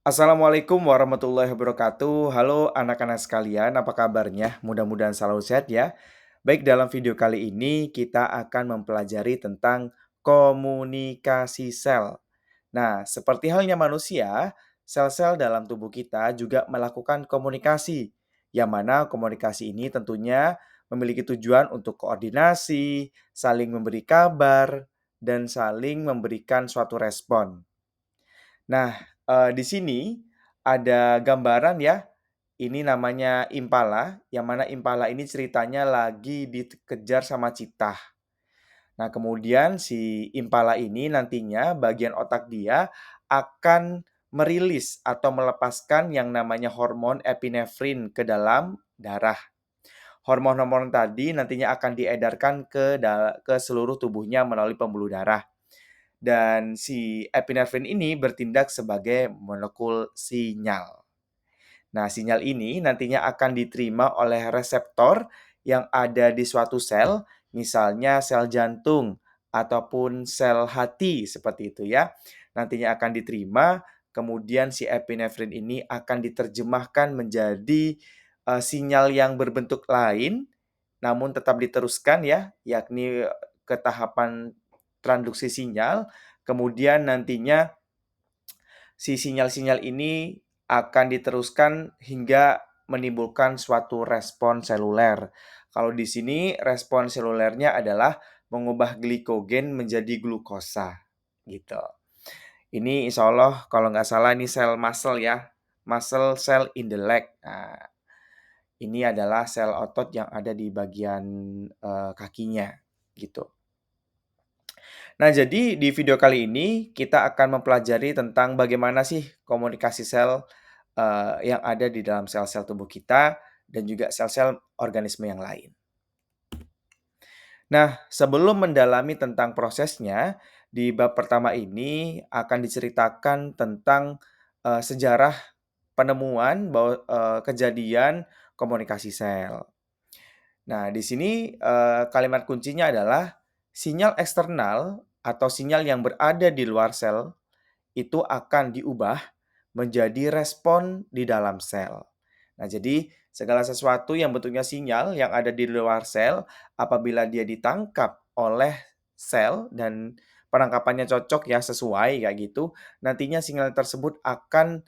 Assalamualaikum warahmatullahi wabarakatuh. Halo anak-anak sekalian, apa kabarnya? Mudah-mudahan selalu sehat ya. Baik, dalam video kali ini kita akan mempelajari tentang komunikasi sel. Nah, seperti halnya manusia, sel-sel dalam tubuh kita juga melakukan komunikasi. Yang mana komunikasi ini tentunya memiliki tujuan untuk koordinasi, saling memberi kabar, dan saling memberikan suatu respon. Nah, di sini ada gambaran ya, ini namanya impala, yang mana impala ini ceritanya lagi dikejar sama citah. Nah, kemudian si impala ini nantinya bagian otak dia akan merilis atau melepaskan yang namanya hormon epinefrin ke dalam darah. Hormon-hormon tadi nantinya akan diedarkan ke seluruh tubuhnya melalui pembuluh darah. Dan si epinefrin ini bertindak sebagai molekul sinyal. Nah, sinyal ini nantinya akan diterima oleh reseptor yang ada di suatu sel, misalnya sel jantung ataupun sel hati seperti itu ya. Nantinya akan diterima, kemudian si epinefrin ini akan diterjemahkan menjadi sinyal yang berbentuk lain, namun tetap diteruskan ya, yakni ke tahapan transduksi sinyal. Kemudian nantinya si sinyal-sinyal ini akan diteruskan hingga menimbulkan suatu respon seluler. Kalau di sini respon selulernya adalah mengubah glikogen menjadi glukosa, gitu. Ini insya Allah kalau nggak salah ini sel muscle ya, muscle cell in the leg. Nah, ini adalah sel otot yang ada di bagian kakinya, gitu. Nah, jadi di video kali ini kita akan mempelajari tentang bagaimana sih komunikasi sel yang ada di dalam sel-sel tubuh kita dan juga sel-sel organisme yang lain. Nah, sebelum mendalami tentang prosesnya, di bab pertama ini akan diceritakan tentang sejarah penemuan bahwa kejadian komunikasi sel. Nah, di sini kalimat kuncinya adalah sinyal eksternal atau sinyal yang berada di luar sel itu akan diubah menjadi respon di dalam sel. Nah, jadi segala sesuatu yang bentuknya sinyal yang ada di luar sel, apabila dia ditangkap oleh sel dan penangkapannya cocok ya, sesuai kayak gitu, nantinya sinyal tersebut akan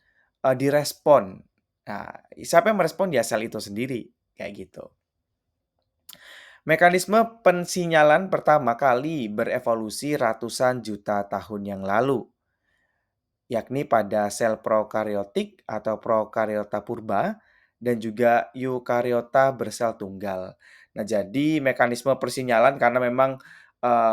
direspon. Nah, siapa yang merespon? Ya sel itu sendiri, kayak gitu. Mekanisme pensinyalan pertama kali berevolusi ratusan juta tahun yang lalu, yakni pada sel prokariotik atau prokariota purba dan juga eukariota bersel tunggal. Nah, jadi mekanisme persinyalan karena memang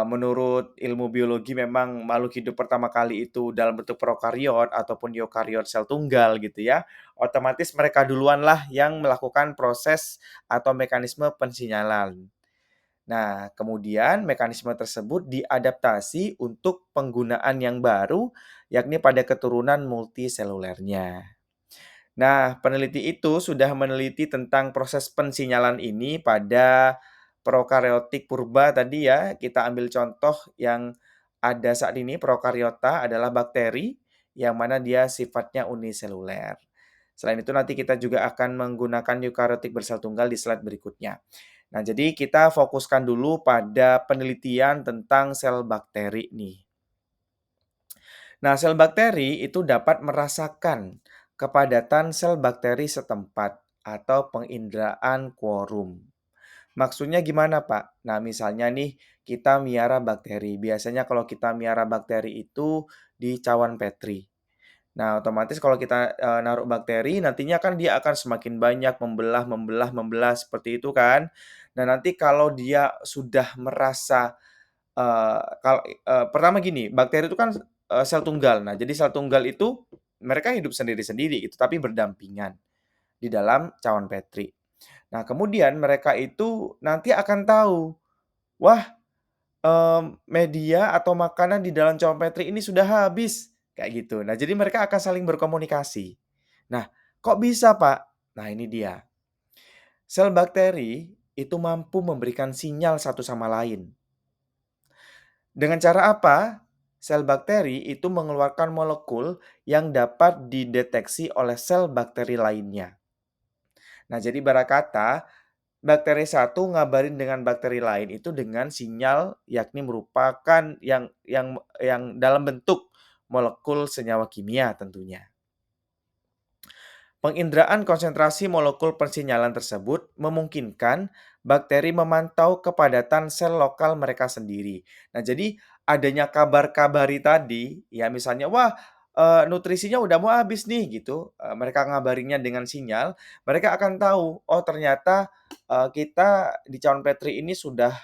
menurut ilmu biologi memang makhluk hidup pertama kali itu dalam bentuk prokariot ataupun eukariot sel tunggal gitu ya. Otomatis mereka duluan lah yang melakukan proses atau mekanisme pensinyalan. Nah, kemudian mekanisme tersebut diadaptasi untuk penggunaan yang baru, yakni pada keturunan multiselulernya. Nah, peneliti itu sudah meneliti tentang proses pensinyalan ini pada prokariotik purba tadi ya. Kita ambil contoh yang ada saat ini, prokariota adalah bakteri yang mana dia sifatnya uniseluler. Selain itu nanti kita juga akan menggunakan eukariotik bersel tunggal di slide berikutnya. Nah, jadi kita fokuskan dulu pada penelitian tentang sel bakteri nih. Nah, sel bakteri itu dapat merasakan kepadatan sel bakteri setempat atau penginderaan quorum. Maksudnya gimana, Pak? Nah, misalnya nih kita miara bakteri. Biasanya kalau kita miara bakteri itu di cawan Petri. Nah, otomatis kalau kita naruh bakteri nantinya kan dia akan semakin banyak membelah membelah membelah seperti itu kan. Nah, nanti kalau dia sudah merasa pertama gini, bakteri itu kan sel tunggal. Nah, jadi sel tunggal itu mereka hidup sendiri-sendiri gitu, tapi berdampingan di dalam cawan Petri. Nah, kemudian mereka itu nanti akan tahu, wah, media atau makanan di dalam cawan Petri ini sudah habis, kayak gitu. Nah, jadi mereka akan saling berkomunikasi. Nah, kok bisa, Pak? Nah, ini dia. Sel bakteri itu mampu memberikan sinyal satu sama lain. Dengan cara apa? Sel bakteri itu mengeluarkan molekul yang dapat dideteksi oleh sel bakteri lainnya. Nah, jadi ibarat kata, bakteri satu ngabarin dengan bakteri lain itu dengan sinyal, yakni merupakan yang dalam bentuk molekul senyawa kimia tentunya. Penginderaan konsentrasi molekul persinyalan tersebut memungkinkan bakteri memantau kepadatan sel lokal mereka sendiri. Nah, jadi adanya kabar-kabari tadi, ya misalnya, wah, nutrisinya udah mau habis nih gitu, mereka ngabarinnya dengan sinyal, mereka akan tahu, oh ternyata, kita di cawan Petri ini sudah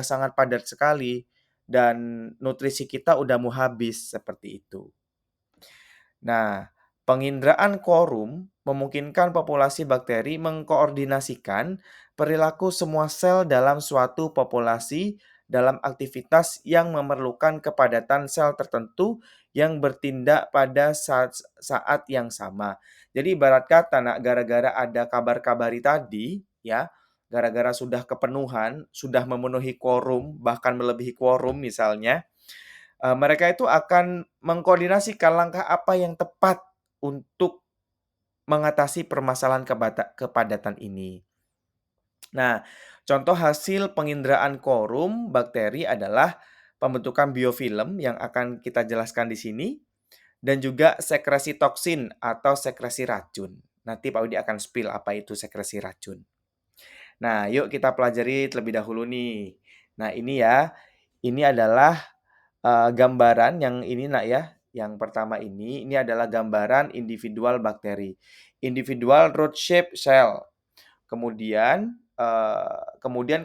sangat padat sekali dan nutrisi kita udah mau habis, seperti itu. Nah, penginderaan quorum memungkinkan populasi bakteri mengkoordinasikan perilaku semua sel dalam suatu populasi dalam aktivitas yang memerlukan kepadatan sel tertentu yang bertindak pada saat yang sama. Jadi ibarat kata, nak, gara-gara ada kabar-kabari tadi, ya, gara-gara sudah kepenuhan, sudah memenuhi quorum, bahkan melebihi quorum misalnya, mereka itu akan mengkoordinasikan langkah apa yang tepat untuk mengatasi permasalahan kepadatan ini. Nah, contoh hasil penginderaan quorum bakteri adalah pembentukan biofilm yang akan kita jelaskan di sini dan juga sekresi toksin atau sekresi racun. Nanti Pak Widi akan spill apa itu sekresi racun. Nah, yuk kita pelajari terlebih dahulu nih. Nah, ini adalah gambaran yang ini, Nak, ya, yang pertama ini adalah gambaran individual bakteri. Individual root shape cell. Kemudian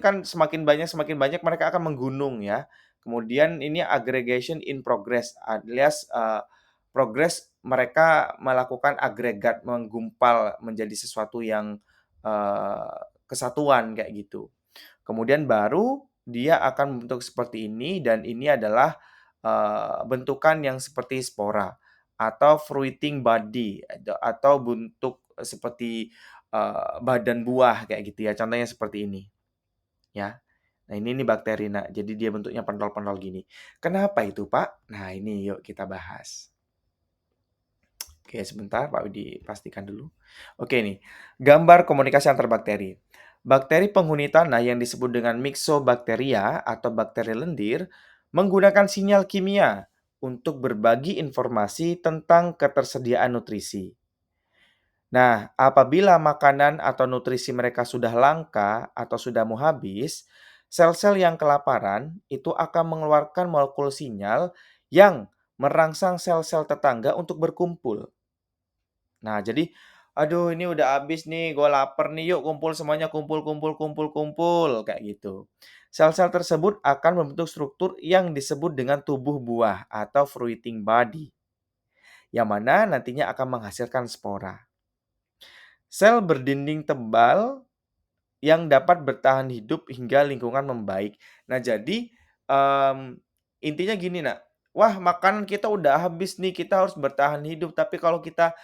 kan semakin banyak mereka akan menggunung ya. Kemudian ini aggregation in progress alias, progres mereka melakukan agregat, menggumpal menjadi sesuatu yang, kesatuan kayak gitu. Kemudian baru dia akan membentuk seperti ini dan ini adalah, bentukan yang seperti spora atau fruiting body atau bentuk seperti, badan buah kayak gitu ya, contohnya seperti ini, ya. Nah, ini nih bakteri, Nak, jadi dia bentuknya pentol-pentol gini. Kenapa itu, Pak? Nah, ini yuk kita bahas. Oke, sebentar Pak Widi pastikan dulu. Oke nih, gambar komunikasi antar bakteri. Bakteri penghuni tanah yang disebut dengan Myxobacteria atau bakteri lendir menggunakan sinyal kimia untuk berbagi informasi tentang ketersediaan nutrisi. Nah, apabila makanan atau nutrisi mereka sudah langka atau sudah mau habis, sel-sel yang kelaparan itu akan mengeluarkan molekul sinyal yang merangsang sel-sel tetangga untuk berkumpul. Nah, jadi, "Aduh, ini udah habis nih, gue lapar nih, yuk kumpul semuanya, kumpul kumpul kumpul kumpul," kayak gitu. Sel-sel tersebut akan membentuk struktur yang disebut dengan tubuh buah atau fruiting body, yang mana nantinya akan menghasilkan spora. Sel berdinding tebal yang dapat bertahan hidup hingga lingkungan membaik. Nah, jadi, mmm, intinya gini, Nak, wah makanan kita udah habis nih, kita harus bertahan hidup, tapi kalau kita,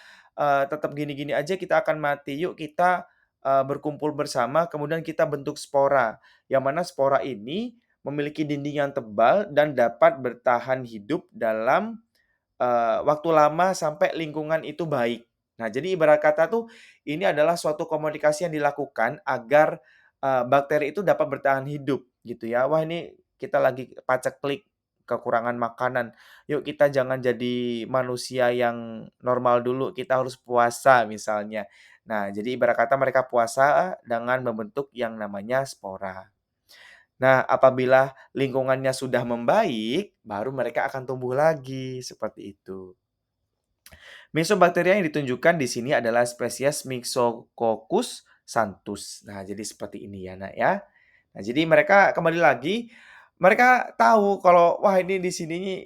tetap gini-gini aja kita akan mati. Yuk kita, berkumpul bersama, kemudian kita bentuk spora, yang mana spora ini memiliki dinding yang tebal dan dapat bertahan hidup dalam waktu lama sampai lingkungan itu baik. Nah, jadi ibarat kata tuh, ini adalah suatu komunikasi yang dilakukan agar, bakteri itu dapat bertahan hidup, gitu ya. Wah, ini kita lagi paceklik, kekurangan makanan, yuk kita jangan jadi manusia yang normal dulu, kita harus puasa misalnya. Nah, jadi ibarat kata mereka puasa dengan membentuk yang namanya spora. Nah, apabila lingkungannya sudah membaik, baru mereka akan tumbuh lagi, seperti itu. Myxobacteria yang ditunjukkan di sini adalah spesies Myxococcus santus. Nah, jadi seperti ini ya, Nak, ya. Nah, jadi mereka kembali lagi, mereka tahu kalau, wah ini di sini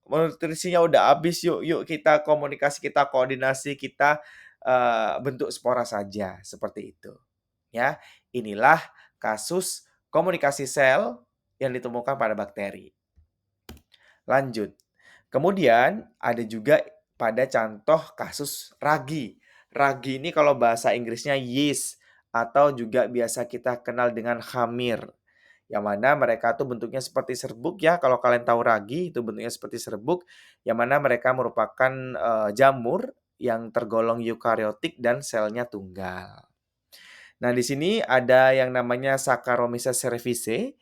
nutrisinya udah habis, yuk yuk kita komunikasi, kita koordinasi, kita, bentuk spora saja, seperti itu. Ya, inilah kasus komunikasi sel yang ditemukan pada bakteri. Lanjut. Kemudian ada juga pada contoh kasus ragi. Ragi ini kalau bahasa Inggrisnya yeast atau juga biasa kita kenal dengan khamir. yang mana mereka tuh bentuknya seperti serbuk ya, kalau kalian tahu ragi itu bentuknya seperti serbuk, yang mana mereka merupakan, jamur yang tergolong eukaryotik dan selnya tunggal. Nah, di sini ada yang namanya Saccharomyces cerevisiae,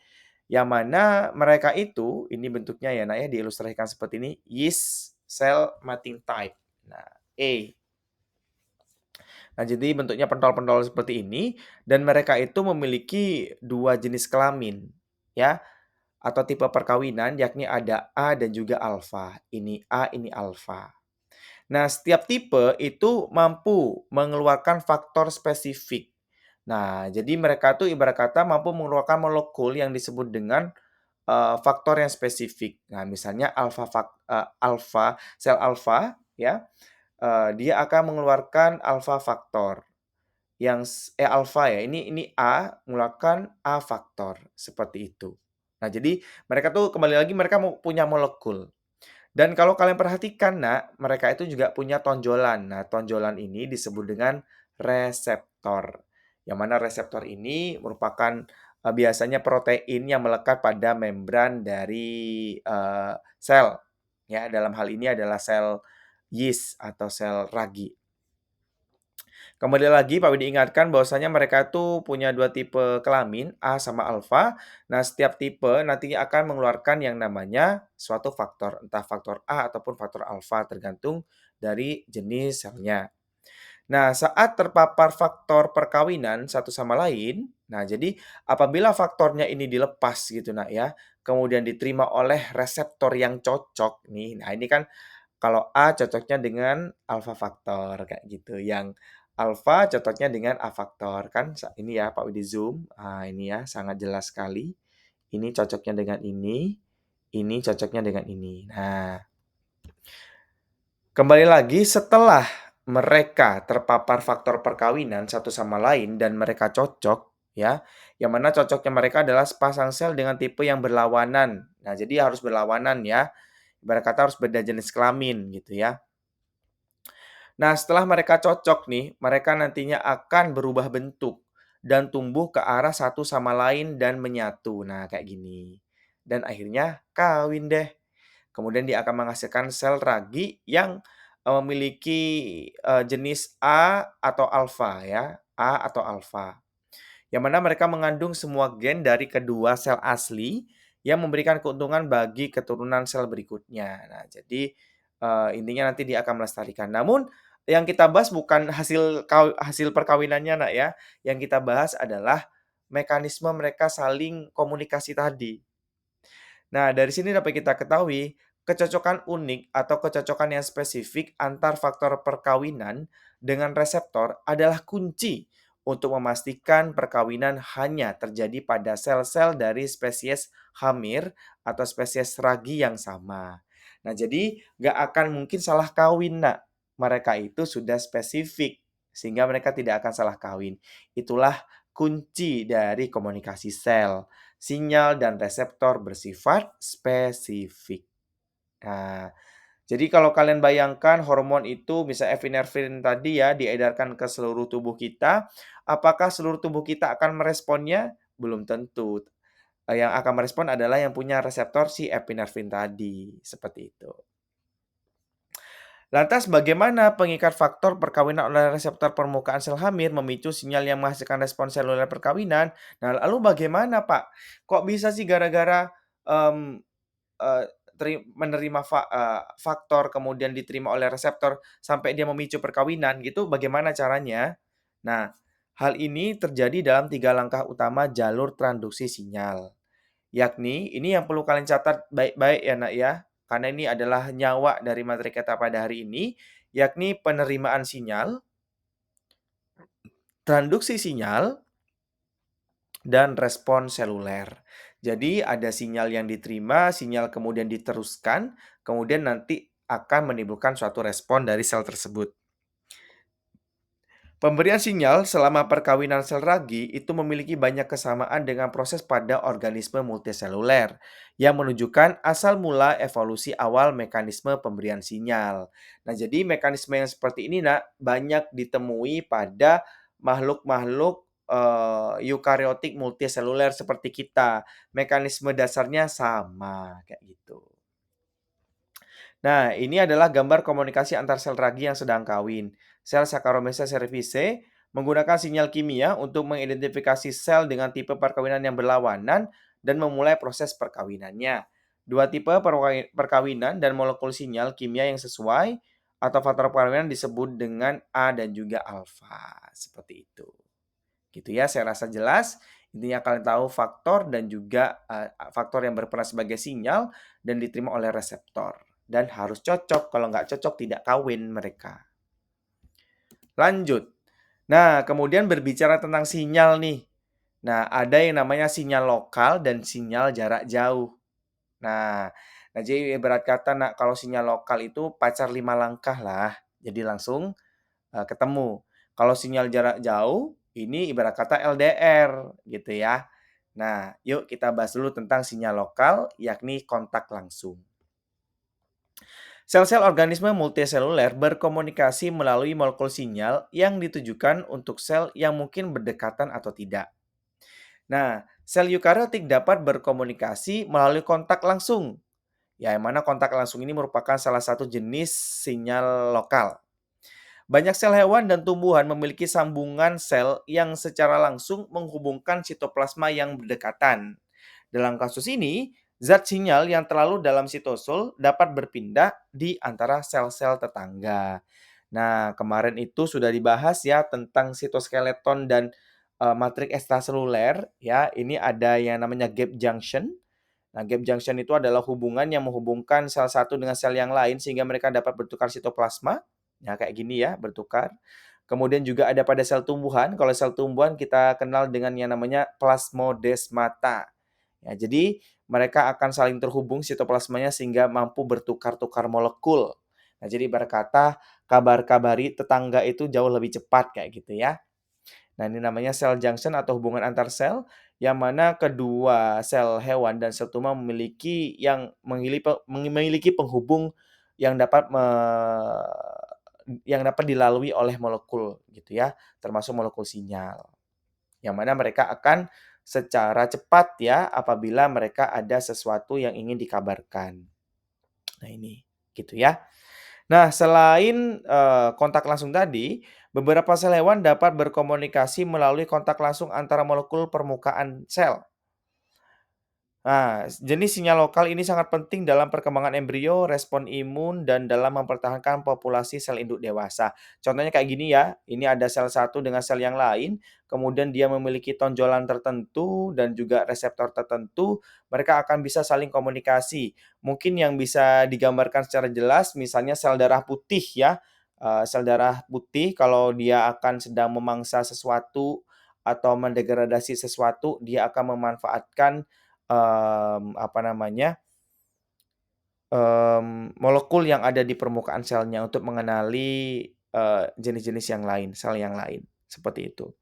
yang mana mereka itu, ini bentuknya ya, Nak, ya, diilustrasikan seperti ini, yeast cell mating type. Nah, E. Nah, jadi bentuknya pentol-pentol seperti ini dan mereka itu memiliki 2 jenis kelamin, ya, atau tipe perkawinan yakni ada A dan juga alfa. Ini A, ini alfa. Nah, setiap tipe itu mampu mengeluarkan faktor spesifik. Nah, jadi mereka tuh ibarat kata mampu mengeluarkan molekul yang disebut dengan, faktor yang spesifik. Nah, misalnya alfa, sel alfa ya, dia akan mengeluarkan alfa faktor alfa ya, ini A mengeluarkan A faktor, seperti itu. Nah, jadi mereka tuh kembali lagi mereka mau punya molekul. Dan kalau kalian perhatikan, Nak, mereka itu juga punya tonjolan. Nah, tonjolan ini disebut dengan reseptor. Yang mana reseptor ini merupakan, biasanya protein yang melekat pada membran dari, sel. Ya, dalam hal ini adalah sel yeast atau sel ragi. Kembali lagi Pak Widi ingatkan bahwasanya mereka tuh punya 2 tipe kelamin, A sama alfa. Nah, setiap tipe nantinya akan mengeluarkan yang namanya suatu faktor, entah faktor A ataupun faktor alfa tergantung dari jenis selnya. Nah, saat terpapar faktor perkawinan satu sama lain, nah jadi apabila faktornya ini dilepas gitu Nak ya, kemudian diterima oleh reseptor yang cocok nih. Nah, ini kan kalau A cocoknya dengan alfa faktor kayak gitu, yang alfa cocoknya dengan A faktor. Kan ini ya Pak Widi zoom, ini ya sangat jelas sekali. Ini cocoknya dengan ini cocoknya dengan ini. Nah, kembali lagi setelah mereka terpapar faktor perkawinan satu sama lain dan mereka cocok ya, yang mana cocoknya mereka adalah sepasang sel dengan tipe yang berlawanan. Nah, jadi harus berlawanan ya, ibarat kata harus beda jenis kelamin gitu ya. Nah, setelah mereka cocok nih, mereka nantinya akan berubah bentuk dan tumbuh ke arah satu sama lain dan menyatu. Nah, kayak gini. Dan akhirnya kawin deh. Kemudian dia akan menghasilkan sel ragi yang memiliki jenis A atau alfa ya, A atau alfa. Yang mana mereka mengandung semua gen dari kedua sel asli yang memberikan keuntungan bagi keturunan sel berikutnya. Nah, jadi, intinya nanti dia akan melestarikan. Namun yang kita bahas bukan hasil perkawinannya, Nak, ya. Yang kita bahas adalah mekanisme mereka saling komunikasi tadi. Nah, dari sini dapat kita ketahui, kecocokan unik atau kecocokan yang spesifik antar faktor perkawinan dengan reseptor adalah kunci untuk memastikan perkawinan hanya terjadi pada sel-sel dari spesies hamir atau spesies ragi yang sama. Nah, jadi nggak akan mungkin salah kawin, nak. Mereka itu sudah spesifik, sehingga mereka tidak akan salah kawin. Itulah kunci dari komunikasi sel. Sinyal dan reseptor bersifat spesifik. Nah, jadi kalau kalian bayangkan hormon itu bisa epinefrin tadi ya diedarkan ke seluruh tubuh kita, apakah seluruh tubuh kita akan meresponnya? Belum tentu. Yang akan merespon adalah yang punya reseptor si epinefrin tadi, seperti itu. Lantas bagaimana pengikat faktor perkawinan oleh reseptor permukaan sel hamir memicu sinyal yang menghasilkan respon seluler perkawinan? Nah, lalu bagaimana, Pak? Kok bisa sih gara-gara, mmm, eee, menerima faktor kemudian diterima oleh reseptor sampai dia memicu perkawinan gitu, bagaimana caranya? Nah, hal ini terjadi dalam 3 langkah utama jalur transduksi sinyal. Yakni, ini yang perlu kalian catat baik-baik ya, Nak, ya. Karena ini adalah nyawa dari materi kita pada hari ini, yakni penerimaan sinyal, transduksi sinyal, dan respon seluler. Jadi ada sinyal yang diterima, sinyal kemudian diteruskan, kemudian nanti akan menimbulkan suatu respon dari sel tersebut. Pemberian sinyal selama perkawinan sel ragi itu memiliki banyak kesamaan dengan proses pada organisme multiseluler yang menunjukkan asal mula evolusi awal mekanisme pemberian sinyal. Nah, jadi mekanisme yang seperti ini, Nak, banyak ditemui pada makhluk-makhluk eukariotik multiseluler seperti kita. Mekanisme dasarnya sama, kayak gitu. Nah, ini adalah gambar komunikasi antar sel ragi yang sedang kawin. Sel Saccharomyces cerevisiae menggunakan sinyal kimia untuk mengidentifikasi sel dengan tipe perkawinan yang berlawanan dan memulai proses perkawinannya. Dua tipe perkawinan dan molekul sinyal kimia yang sesuai atau faktor perkawinan disebut dengan A dan juga alfa. Seperti itu. Gitu ya, saya rasa jelas. Intinya kalian tahu faktor dan juga faktor yang berperan sebagai sinyal dan diterima oleh reseptor. Dan harus cocok, kalau nggak cocok tidak kawin mereka. Lanjut. Nah, kemudian berbicara tentang sinyal nih. Nah, ada yang namanya sinyal lokal dan sinyal jarak jauh. Nah, jadi ibarat kata, nah, kalau sinyal lokal itu pacar 5 langkah lah. Jadi langsung ketemu. Kalau sinyal jarak jauh, ini ibarat kata LDR gitu ya. Nah, yuk kita bahas dulu tentang sinyal lokal, yakni kontak langsung. Sel-sel organisme multiseluler berkomunikasi melalui molekul sinyal yang ditujukan untuk sel yang mungkin berdekatan atau tidak. Nah, sel eukariotik dapat berkomunikasi melalui kontak langsung. Ya, yang mana kontak langsung ini merupakan salah satu jenis sinyal lokal. Banyak sel hewan dan tumbuhan memiliki sambungan sel yang secara langsung menghubungkan sitoplasma yang berdekatan. Dalam kasus ini, zat sinyal yang terlalu dalam sitosol dapat berpindah di antara sel-sel tetangga. Nah, kemarin itu sudah dibahas ya tentang sitoskeleton dan matriks ekstraseluler ya. Ini ada yang namanya gap junction. Nah, gap junction itu adalah hubungan yang menghubungkan sel satu dengan sel yang lain sehingga mereka dapat bertukar sitoplasma. Nah, kayak gini ya, bertukar. Kemudian juga ada pada sel tumbuhan. Kalau sel tumbuhan kita kenal dengan yang namanya plasmodesmata. Ya, jadi mereka akan saling terhubung sitoplasmanya sehingga mampu bertukar-tukar molekul. Nah, jadi berkata kabar-kabari tetangga itu jauh lebih cepat kayak gitu ya. Nah, ini namanya cell junction atau hubungan antar sel yang mana kedua sel hewan dan sel tumbuh memiliki penghubung yang dapat dilalui oleh molekul gitu ya, termasuk molekul sinyal. Yang mana mereka akan secara cepat ya apabila mereka ada sesuatu yang ingin dikabarkan. Nah, ini gitu ya. Nah, selain, kontak langsung tadi, beberapa sel hewan dapat berkomunikasi melalui kontak langsung antara molekul permukaan sel. Nah, jenis sinyal lokal ini sangat penting dalam perkembangan embrio, respon imun, dan dalam mempertahankan populasi sel induk dewasa. Contohnya kayak gini ya, ini ada sel satu dengan sel yang lain, kemudian dia memiliki tonjolan tertentu dan juga reseptor tertentu, mereka akan bisa saling komunikasi. Mungkin yang bisa digambarkan secara jelas, misalnya sel darah putih ya, sel darah putih kalau dia akan sedang memangsa sesuatu atau mendegradasi sesuatu, dia akan memanfaatkan apa namanya, molekul yang ada di permukaan selnya untuk mengenali, jenis-jenis yang lain, sel yang lain, seperti itu,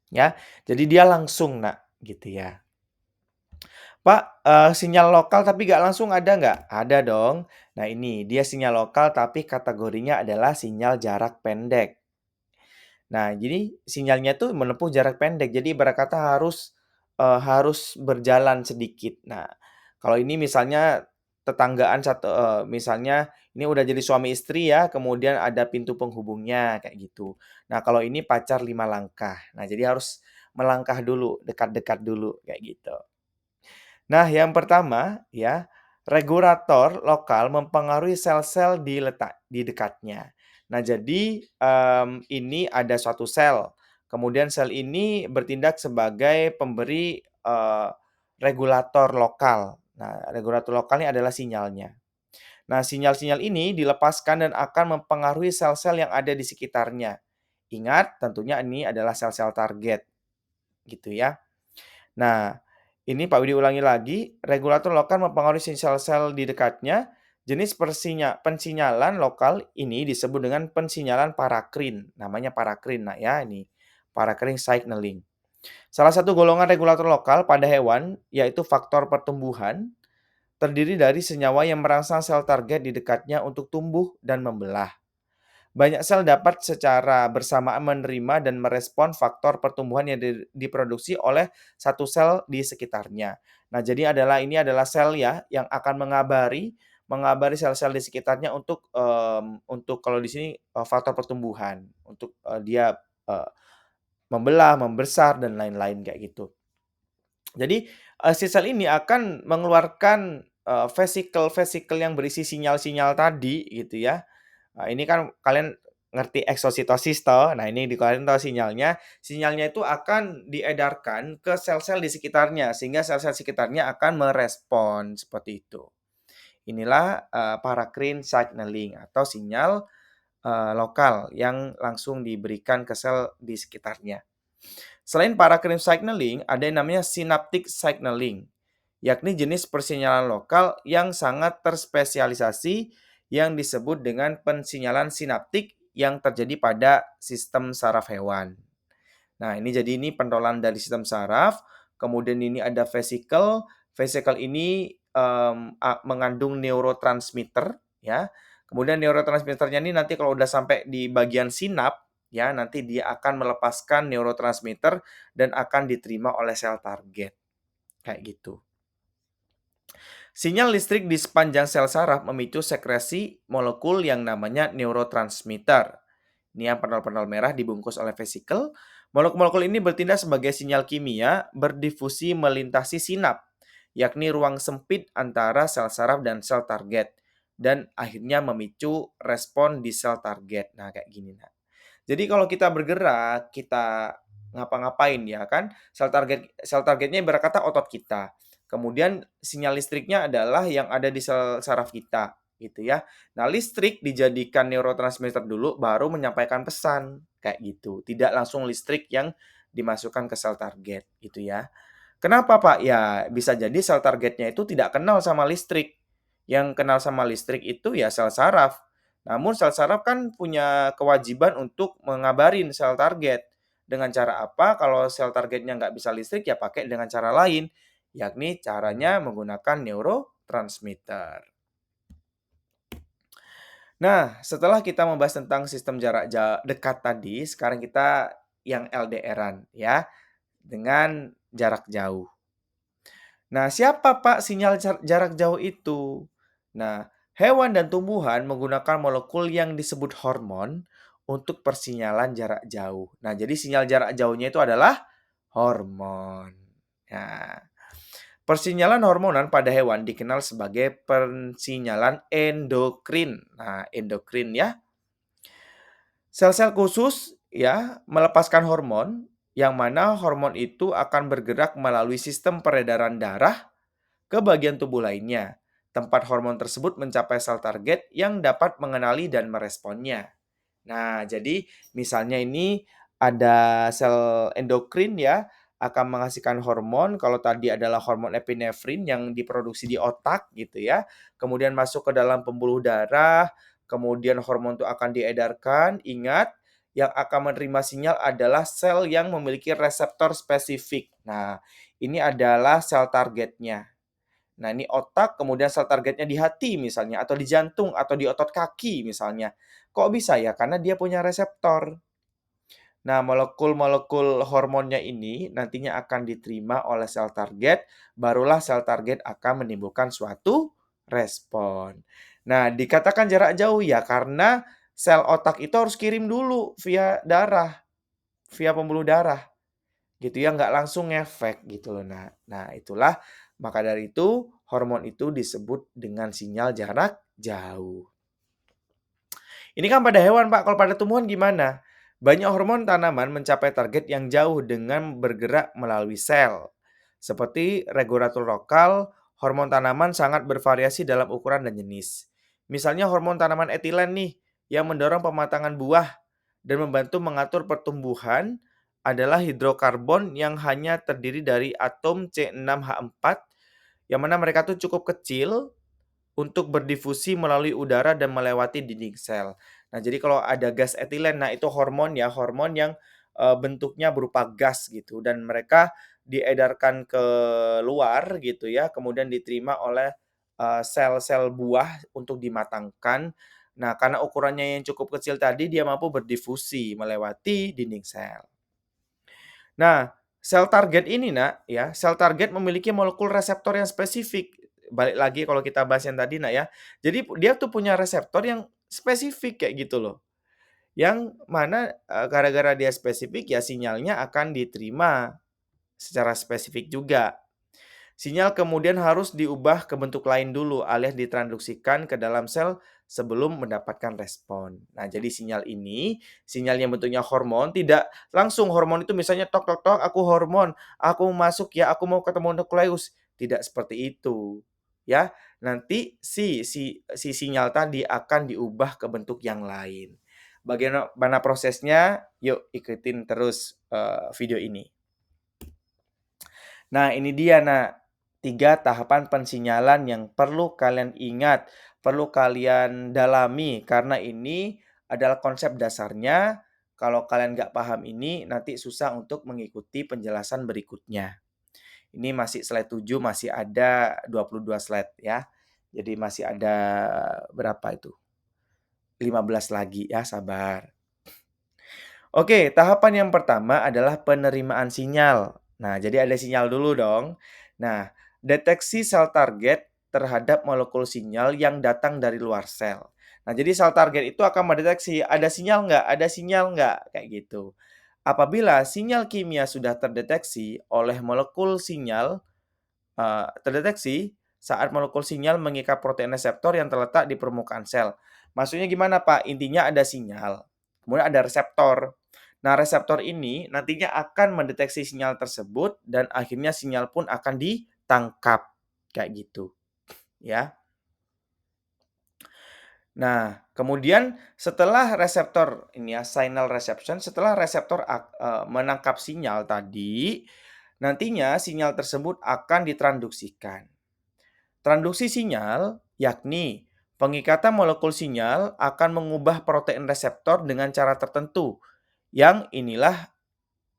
ya. Jadi dia langsung, Nak, gitu ya. "Pak, sinyal lokal tapi nggak langsung ada nggak?" Ada dong. Nah ini, dia sinyal lokal tapi kategorinya adalah sinyal jarak pendek. Nah, jadi sinyalnya tuh menempuh jarak pendek. Jadi ibarat kata harus berjalan sedikit. Nah, kalau ini misalnya tetanggaan misalnya ini udah jadi suami istri ya, kemudian ada pintu penghubungnya kayak gitu. Nah, kalau ini pacar 5 langkah. Nah, jadi harus melangkah dulu, dekat-dekat dulu kayak gitu. Nah, yang pertama ya, regulator lokal mempengaruhi sel-sel di dekatnya. Nah, jadi, ini ada suatu sel, kemudian sel ini bertindak sebagai pemberi, regulator lokal. Nah, regulator lokal ini adalah sinyalnya. Nah, sinyal-sinyal ini dilepaskan dan akan mempengaruhi sel-sel yang ada di sekitarnya. Ingat, tentunya ini adalah sel-sel target, gitu ya. Nah, ini Pak Widi ulangi lagi, regulator lokal mempengaruhi sel-sel di dekatnya. Jenis pensinyalan lokal ini disebut dengan pensinyalan parakrin. Namanya parakrin, nah ya ini. Parakrin signaling. Salah satu golongan regulator lokal pada hewan yaitu faktor pertumbuhan terdiri dari senyawa yang merangsang sel target di dekatnya untuk tumbuh dan membelah. Banyak sel dapat secara bersamaan menerima dan merespon faktor pertumbuhan yang diproduksi oleh satu sel di sekitarnya. Nah, jadi ini adalah sel ya yang akan mengabari sel-sel di sekitarnya untuk kalau di sini, faktor pertumbuhan, untuk, dia, eee, membelah, membesar, dan lain-lain kayak gitu. Jadi, si sel ini akan mengeluarkan, vesikel-vesikel yang berisi sinyal-sinyal tadi gitu ya. Ini kan kalian ngerti eksositosis toh. Nah, ini dikeluarin toh sinyalnya. Sinyalnya itu akan diedarkan ke sel-sel di sekitarnya, sehingga sel-sel sekitarnya akan merespon, seperti itu. Inilah, paracrine signaling atau sinyal, lokal yang langsung diberikan ke sel di sekitarnya. Selain paracrine signaling, ada yang namanya synaptic signaling, yakni jenis persinyalan lokal yang sangat terspesialisasi yang disebut dengan pensinyalan sinaptik yang terjadi pada sistem saraf hewan. Nah, ini pentolan dari sistem saraf, kemudian ini ada vesikel. Vesikel ini mengandung neurotransmitter ya. Kemudian neurotransmitternya ini nanti kalau udah sampai di bagian sinap ya, nanti dia akan melepaskan neurotransmitter dan akan diterima oleh sel target. Kayak gitu. Sinyal listrik di sepanjang sel saraf memicu sekresi molekul yang namanya neurotransmitter. Ini yang penol-penol merah dibungkus oleh vesikel. Molekul-molekul ini bertindak sebagai sinyal kimia berdifusi melintasi sinap, yakni ruang sempit antara sel saraf dan sel target, dan akhirnya memicu respon di sel target. Nah, kayak gini. Nah. Jadi kalau kita bergerak, kita ngapa-ngapain ya kan, sel targetnya ibarat kata otot kita. Kemudian sinyal listriknya adalah yang ada di sel saraf kita, gitu ya. Nah, listrik dijadikan neurotransmitter dulu baru menyampaikan pesan, kayak gitu. Tidak langsung listrik yang dimasukkan ke sel target, gitu ya. Kenapa, Pak? Ya, bisa jadi sel targetnya itu tidak kenal sama listrik. Yang kenal sama listrik itu ya sel saraf. Namun sel saraf kan punya kewajiban untuk mengabarin sel target. Dengan cara apa? Kalau sel targetnya nggak bisa listrik, ya pakai dengan cara lain, yakni caranya menggunakan neurotransmitter. Nah, setelah kita membahas tentang sistem dekat tadi, sekarang kita yang LDR-an ya, dengan jarak jauh. Nah, siapa Pak sinyal jarak jauh itu? Nah, hewan dan tumbuhan menggunakan molekul yang disebut hormon untuk persinyalan jarak jauh. Nah, jadi sinyal jarak jauhnya itu adalah hormon. Nah, persinyalan hormonan pada hewan dikenal sebagai persinyalan endokrin. Nah, endokrin ya. Sel-sel khusus ya melepaskan hormon yang mana hormon itu akan bergerak melalui sistem peredaran darah ke bagian tubuh lainnya. Tempat hormon tersebut mencapai sel target yang dapat mengenali dan meresponnya. Nah, jadi misalnya ini ada sel endokrin ya, akan menghasilkan hormon, kalau tadi adalah hormon epinefrin yang diproduksi di otak gitu ya. Kemudian masuk ke dalam pembuluh darah, kemudian hormon itu akan diedarkan. Ingat, yang akan menerima sinyal adalah sel yang memiliki reseptor spesifik. Nah, ini adalah sel targetnya. Nah, ini otak, kemudian sel targetnya di hati misalnya, atau di jantung, atau di otot kaki misalnya. Kok bisa ya? Karena dia punya reseptor. Nah, molekul-molekul hormonnya ini nantinya akan diterima oleh sel target, barulah sel target akan menimbulkan suatu respon. Nah, dikatakan jarak jauh ya karena sel otak itu harus kirim dulu via darah, via pembuluh darah. Gitu ya, nggak langsung ngefek gitu loh. Nah itulah, maka dari itu hormon itu disebut dengan sinyal jarak jauh. Ini kan pada hewan, Pak, kalau pada tumbuhan gimana? Banyak hormon tanaman mencapai target yang jauh dengan bergerak melalui sel. Seperti regulator lokal, hormon tanaman sangat bervariasi dalam ukuran dan jenis. Misalnya hormon tanaman etilen nih, yang mendorong pematangan buah dan membantu mengatur pertumbuhan adalah hidrokarbon yang hanya terdiri dari atom C6H4, yang mana mereka tuh cukup kecil untuk berdifusi melalui udara dan melewati dinding sel. Nah, jadi kalau ada gas etilen, nah itu hormon ya, hormon yang bentuknya berupa gas gitu dan mereka diedarkan ke luar gitu ya, kemudian diterima oleh sel-sel buah untuk dimatangkan. Nah, karena ukurannya yang cukup kecil tadi, dia mampu berdifusi melewati dinding sel. Nah, sel target ini Nak, ya, sel target memiliki molekul reseptor yang spesifik. Balik lagi kalau kita bahas yang tadi Nak ya. Jadi dia tuh punya reseptor yang spesifik kayak gitu loh. Yang mana, gara-gara dia spesifik ya sinyalnya akan diterima secara spesifik juga. Sinyal kemudian harus diubah ke bentuk lain dulu alias ditransduksikan ke dalam sel sebelum mendapatkan respon. Nah, jadi sinyal ini, sinyal yang bentuknya hormon tidak langsung hormon itu misalnya tok tok tok aku hormon, aku masuk ya, aku mau ketemu nukleus. Tidak seperti itu. Ya, nanti si sinyal tadi akan diubah ke bentuk yang lain. Bagaimana prosesnya? Yuk ikutin terus video ini. Nah, ini dia, Nak. 3 tahapan pensinyalan yang perlu kalian ingat, perlu kalian dalami, karena ini adalah konsep dasarnya. Kalau kalian nggak paham ini, nanti susah untuk mengikuti penjelasan berikutnya. Ini masih slide 7, masih ada 22 slide ya. Jadi masih ada berapa itu? 15 lagi ya, sabar. Oke, tahapan yang pertama adalah penerimaan sinyal. Nah, jadi ada sinyal dulu dong. Nah, deteksi sel target terhadap molekul sinyal yang datang dari luar sel. Nah, jadi sel target itu akan mendeteksi ada sinyal nggak, ada sinyal nggak, kayak gitu. Apabila sinyal kimia sudah terdeteksi oleh molekul sinyal, terdeteksi saat molekul sinyal mengikat protein reseptor yang terletak di permukaan sel. Maksudnya gimana, Pak? Intinya ada sinyal, kemudian ada reseptor. Nah, reseptor ini nantinya akan mendeteksi sinyal tersebut dan akhirnya sinyal pun akan ditangkap. Kayak gitu, ya. Nah, kemudian setelah reseptor ini ya, signal reception, setelah reseptor menangkap sinyal tadi, nantinya sinyal tersebut akan ditransduksikan. Transduksi sinyal, yakni pengikatan molekul sinyal akan mengubah protein reseptor dengan cara tertentu, yang inilah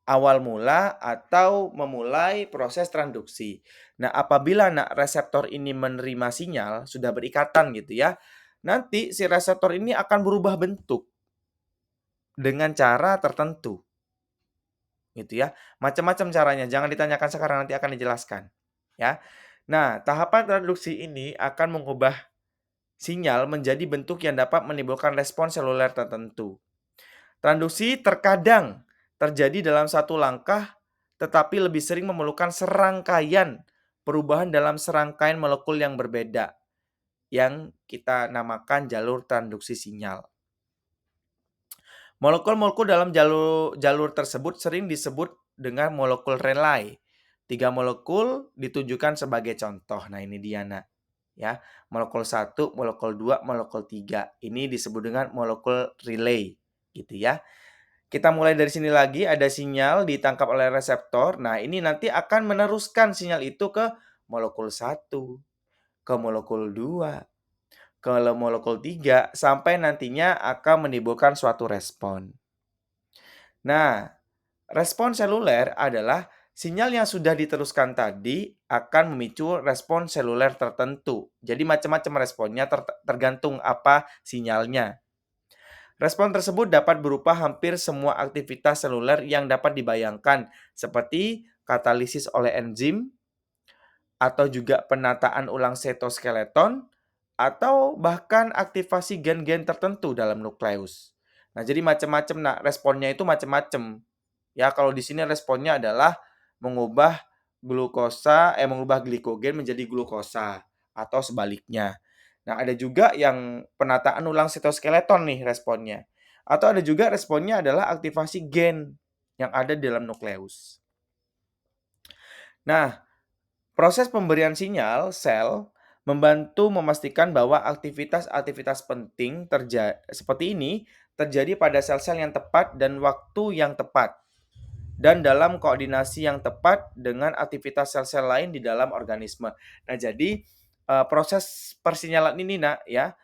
awal mula atau memulai proses transduksi. Nah, apabila reseptor ini menerima sinyal, sudah berikatan gitu ya, nanti si reseptor ini akan berubah bentuk dengan cara tertentu, gitu ya. Macam-macam caranya, jangan ditanyakan sekarang, nanti akan dijelaskan, ya. Nah, tahapan transduksi ini akan mengubah sinyal menjadi bentuk yang dapat menimbulkan respon seluler tertentu. Transduksi terkadang terjadi dalam satu langkah, tetapi lebih sering memerlukan serangkaian perubahan dalam serangkaian molekul yang berbeda, yang kita namakan jalur transduksi sinyal. Molekul-molekul dalam jalur tersebut sering disebut dengan molekul relay. 3 molekul ditunjukkan sebagai contoh. Nah, ini dia, Nak. Ya, molekul 1, molekul 2, molekul 3. Ini disebut dengan molekul relay, gitu ya. Kita mulai dari sini lagi, ada sinyal ditangkap oleh reseptor. Nah, ini nanti akan meneruskan sinyal itu ke molekul 1, ke molekul 2, ke molekul 3, sampai nantinya akan menimbulkan suatu respon. Nah, respon seluler adalah sinyal yang sudah diteruskan tadi akan memicu respon seluler tertentu. Jadi macam-macam responnya tergantung apa sinyalnya. Respon tersebut dapat berupa hampir semua aktivitas seluler yang dapat dibayangkan, seperti katalisis oleh enzim, atau juga penataan ulang sitoskeleton, atau bahkan aktivasi gen-gen tertentu dalam nukleus. Nah, jadi macam-macam, nah responnya itu macam-macam. Ya, kalau di sini responnya adalah mengubah mengubah glikogen menjadi glukosa atau sebaliknya. Nah, ada juga yang penataan ulang sitoskeleton nih responnya. Atau ada juga responnya adalah aktivasi gen yang ada di dalam nukleus. Nah, proses pemberian sinyal sel membantu memastikan bahwa aktivitas-aktivitas penting seperti ini terjadi pada sel-sel yang tepat dan waktu yang tepat, dan dalam koordinasi yang tepat dengan aktivitas sel-sel lain di dalam organisme. Nah, jadi proses persinyalan ini, Nak, ya,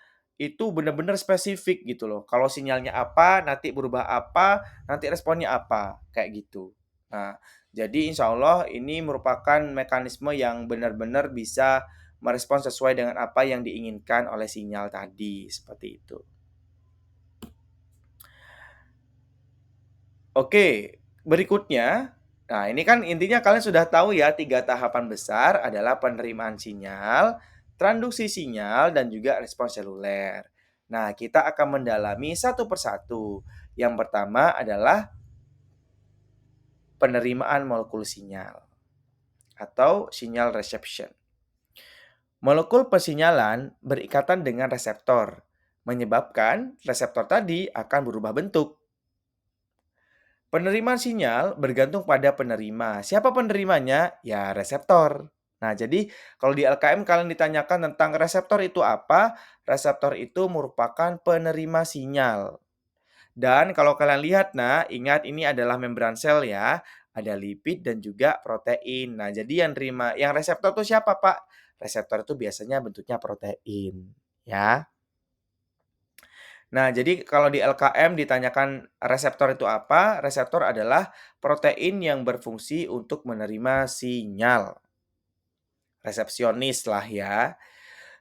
itu benar-benar spesifik gitu loh. Kalau sinyalnya apa, nanti berubah apa, nanti responnya apa, kayak gitu. Nah, jadi insya Allah ini merupakan mekanisme yang benar-benar bisa merespons sesuai dengan apa yang diinginkan oleh sinyal tadi, seperti itu. Oke, berikutnya, nah ini kan intinya kalian sudah tahu ya 3 tahapan besar adalah penerimaan sinyal, transduksi sinyal, dan juga respons seluler. Nah, kita akan mendalami satu persatu. Yang pertama adalah penerimaan molekul sinyal atau sinyal reception. Molekul persinyalan berikatan dengan reseptor, menyebabkan reseptor tadi akan berubah bentuk. Penerimaan sinyal bergantung pada penerima. Siapa penerimanya? Ya, reseptor. Nah, jadi kalau di LKM kalian ditanyakan tentang reseptor itu apa? Reseptor itu merupakan penerima sinyal. Dan kalau kalian lihat, nah, ingat ini adalah membran sel ya. Ada lipid dan juga protein. Nah, jadi yang reseptor itu siapa, Pak? Reseptor itu biasanya bentuknya protein, ya. Nah, jadi kalau di LKM ditanyakan reseptor itu apa? Reseptor adalah protein yang berfungsi untuk menerima sinyal. Resepsionis lah ya.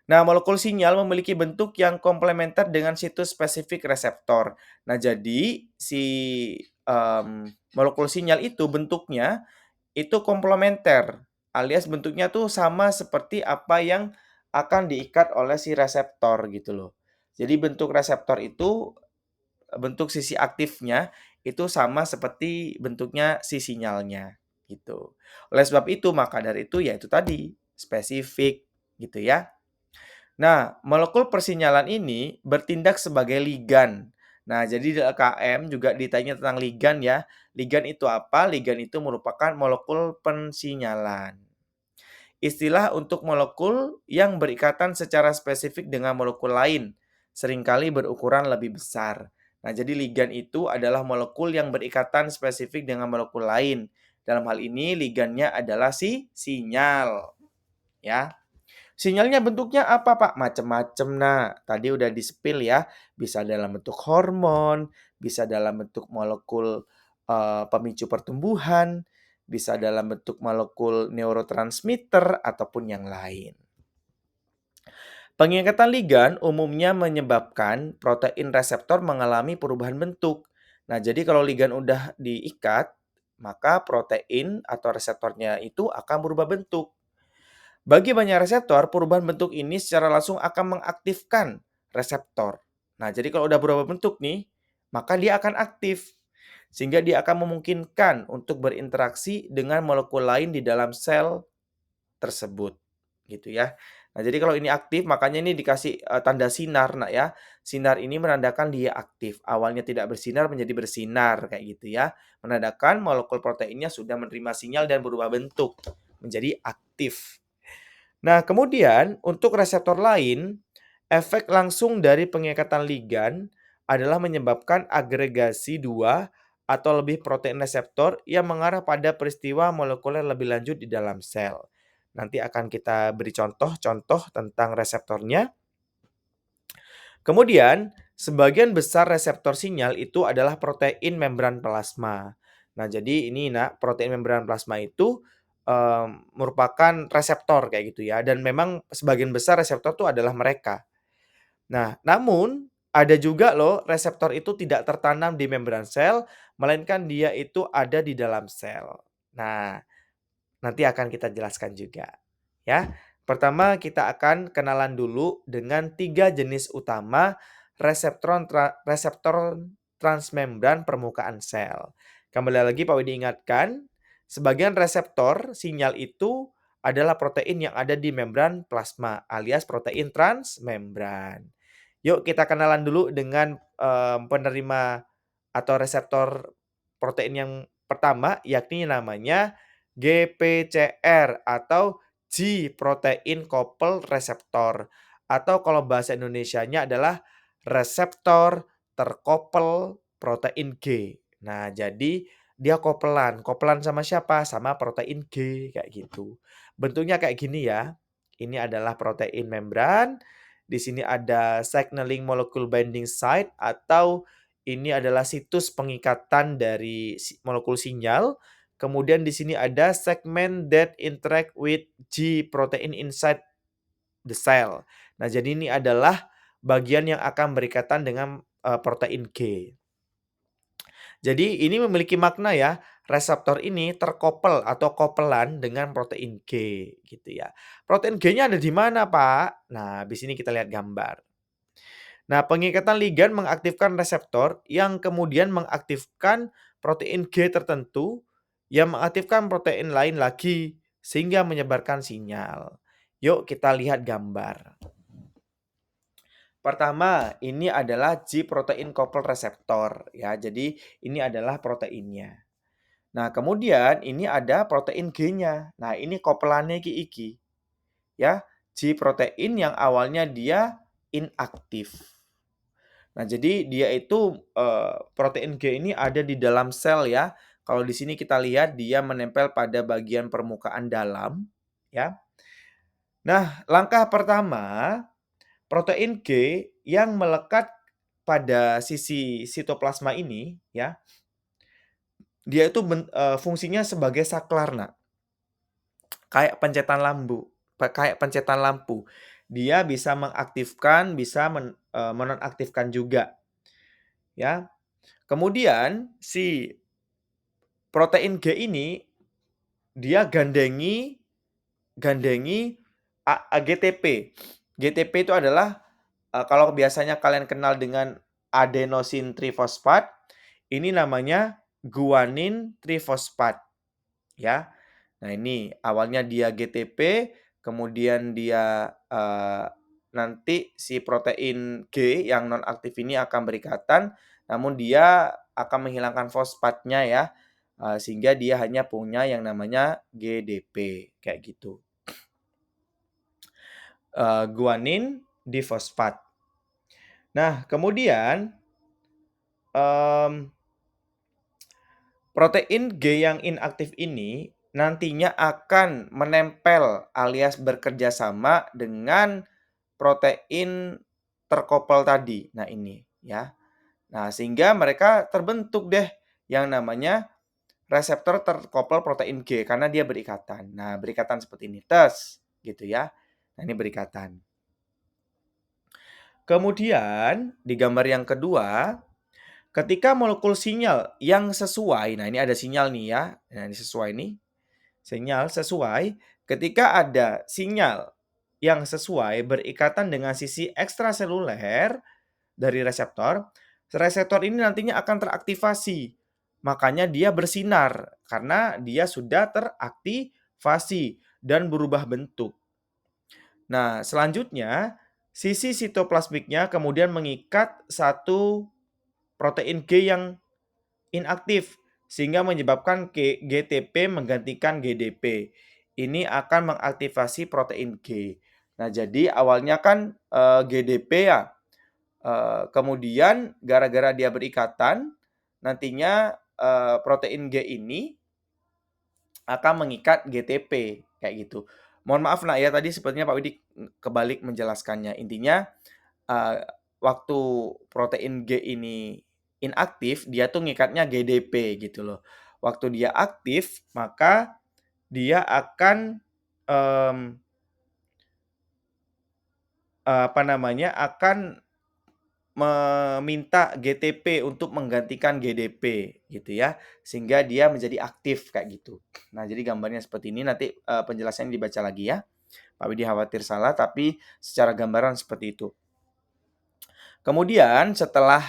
Nah, molekul sinyal memiliki bentuk yang komplementer dengan situs spesifik reseptor. Nah, jadi si molekul sinyal itu bentuknya itu komplementer, alias bentuknya tuh sama seperti apa yang akan diikat oleh si reseptor gitu loh. Jadi bentuk reseptor itu bentuk sisi aktifnya itu sama seperti bentuknya si sinyalnya, gitu. Oleh sebab itu, maka dari itu ya itu tadi, spesifik gitu ya. Nah, molekul persinyalan ini bertindak sebagai ligan. Nah, jadi di LKM juga ditanya tentang ligan ya. Ligan itu apa? Ligan itu merupakan molekul persinyalan. Istilah untuk molekul yang berikatan secara spesifik dengan molekul lain, seringkali berukuran lebih besar. Nah, jadi ligan itu adalah molekul yang berikatan spesifik dengan molekul lain. Dalam hal ini ligannya adalah si sinyal, ya. Sinyalnya bentuknya apa, Pak? Macam-macam. Nah, tadi udah di-spill ya, bisa dalam bentuk hormon, bisa dalam bentuk molekul pemicu pertumbuhan, bisa dalam bentuk molekul neurotransmitter ataupun yang lain. Pengikatan ligan umumnya menyebabkan protein reseptor mengalami perubahan bentuk. Nah, jadi kalau ligan udah diikat, maka protein atau reseptornya itu akan berubah bentuk. Bagi banyak reseptor, perubahan bentuk ini secara langsung akan mengaktifkan reseptor. Nah, jadi kalau udah berubah bentuk nih, maka dia akan aktif. Sehingga dia akan memungkinkan untuk berinteraksi dengan molekul lain di dalam sel tersebut. Gitu ya. Nah, jadi kalau ini aktif, makanya ini dikasih tanda sinar, nak ya. Sinar ini menandakan dia aktif. Awalnya tidak bersinar menjadi bersinar, kayak gitu ya. Menandakan molekul proteinnya sudah menerima sinyal dan berubah bentuk menjadi aktif. Nah, kemudian untuk reseptor lain, efek langsung dari pengikatan ligan adalah menyebabkan agregasi dua atau lebih protein reseptor yang mengarah pada peristiwa molekuler lebih lanjut di dalam sel. Nanti akan kita beri contoh-contoh tentang reseptornya. Kemudian, sebagian besar reseptor sinyal itu adalah protein membran plasma. Nah, jadi ini nak, protein membran plasma itu merupakan reseptor kayak gitu ya, dan memang sebagian besar reseptor itu adalah mereka. Nah, namun ada juga loh reseptor itu tidak tertanam di membran sel, melainkan dia itu ada di dalam sel. Nah, nanti akan kita jelaskan juga, ya. Pertama, kita akan kenalan dulu dengan 3 jenis utama reseptor transmembran permukaan sel. Kembali lagi Pak Widi ingatkan, sebagian reseptor sinyal itu adalah protein yang ada di membran plasma alias protein transmembran. Yuk kita kenalan dulu dengan penerima atau reseptor protein yang pertama, yakni namanya GPCR atau G protein coupled receptor, atau kalau bahasa Indonesianya adalah reseptor terkoppel protein G. Nah, jadi dia kopelan. Kopelan sama siapa? Sama protein G kayak gitu. Bentuknya kayak gini ya. Ini adalah protein membran. Di sini ada signaling molecule binding site atau ini adalah situs pengikatan dari molekul sinyal. Kemudian di sini ada segment that interact with G protein inside the cell. Nah, jadi ini adalah bagian yang akan berikatan dengan protein G. Jadi ini memiliki makna ya, reseptor ini terkoppel atau kopelan dengan protein G gitu ya. Protein G-nya ada di mana, Pak? Nah, di sini kita lihat gambar. Nah, pengikatan ligan mengaktifkan reseptor yang kemudian mengaktifkan protein G tertentu yang mengaktifkan protein lain lagi sehingga menyebarkan sinyal. Yuk kita lihat gambar. Pertama, ini adalah G protein couple receptor ya. Jadi ini adalah proteinnya. Nah, kemudian ini ada protein G-nya. Nah, ini kopelannya iki ya. G protein yang awalnya dia inaktif. Nah, jadi dia itu, protein G ini ada di dalam sel ya. Kalau di sini kita lihat dia menempel pada bagian permukaan dalam, ya. Nah, langkah pertama, protein G yang melekat pada sisi sitoplasma ini ya, dia itu fungsinya sebagai saklar, Nak. Kayak pencetan lampu. Dia bisa mengaktifkan, bisa menonaktifkan juga, ya. Kemudian si protein G ini dia gandengi gandengi GTP. GTP itu adalah, kalau biasanya kalian kenal dengan adenosine trifosfat, ini namanya guanin trifosfat, ya. Nah ini awalnya dia GTP, kemudian dia, nanti si protein G yang nonaktif ini akan berikatan, namun dia akan menghilangkan fosfatnya ya, sehingga dia hanya punya yang namanya GDP, kayak gitu. Guanin difosfat. Nah kemudian, mmm protein G yang inaktif ini nantinya akan menempel alias bekerja sama dengan protein terkoppel tadi. Nah ini ya. Nah sehingga mereka terbentuk deh yang namanya reseptor terkoppel protein G karena dia berikatan. Nah berikatan seperti ini, tes gitu ya. Nah ini berikatan. Kemudian di gambar yang kedua, ketika molekul sinyal yang sesuai, nah ini ada sinyal nih ya, nah ini sesuai nih, sinyal sesuai, ketika ada sinyal yang sesuai berikatan dengan sisi ekstraseluler dari reseptor, reseptor ini nantinya akan teraktivasi. Makanya dia bersinar karena dia sudah teraktivasi dan berubah bentuk. Nah, selanjutnya sisi sitoplasmiknya kemudian mengikat satu protein G yang inaktif sehingga menyebabkan GTP menggantikan GDP. Ini akan mengaktifasi protein G. Nah, jadi awalnya kan, GDP ya, kemudian gara-gara dia berikatan, nantinya, protein G ini akan mengikat GTP, kayak gitu. Mohon maaf Nak ya, tadi sepertinya Pak Widi kebalik menjelaskannya. Intinya, eee, waktu protein G ini inaktif, dia tuh ngikatnya GDP gitu loh. Waktu dia aktif, maka dia akan, mmm, apa namanya, akan meminta GTP untuk menggantikan GDP gitu ya, sehingga dia menjadi aktif kayak gitu. Nah, jadi gambarnya seperti ini, nanti, penjelasannya dibaca lagi ya. Pak Widi khawatir salah, tapi secara gambaran seperti itu. Kemudian setelah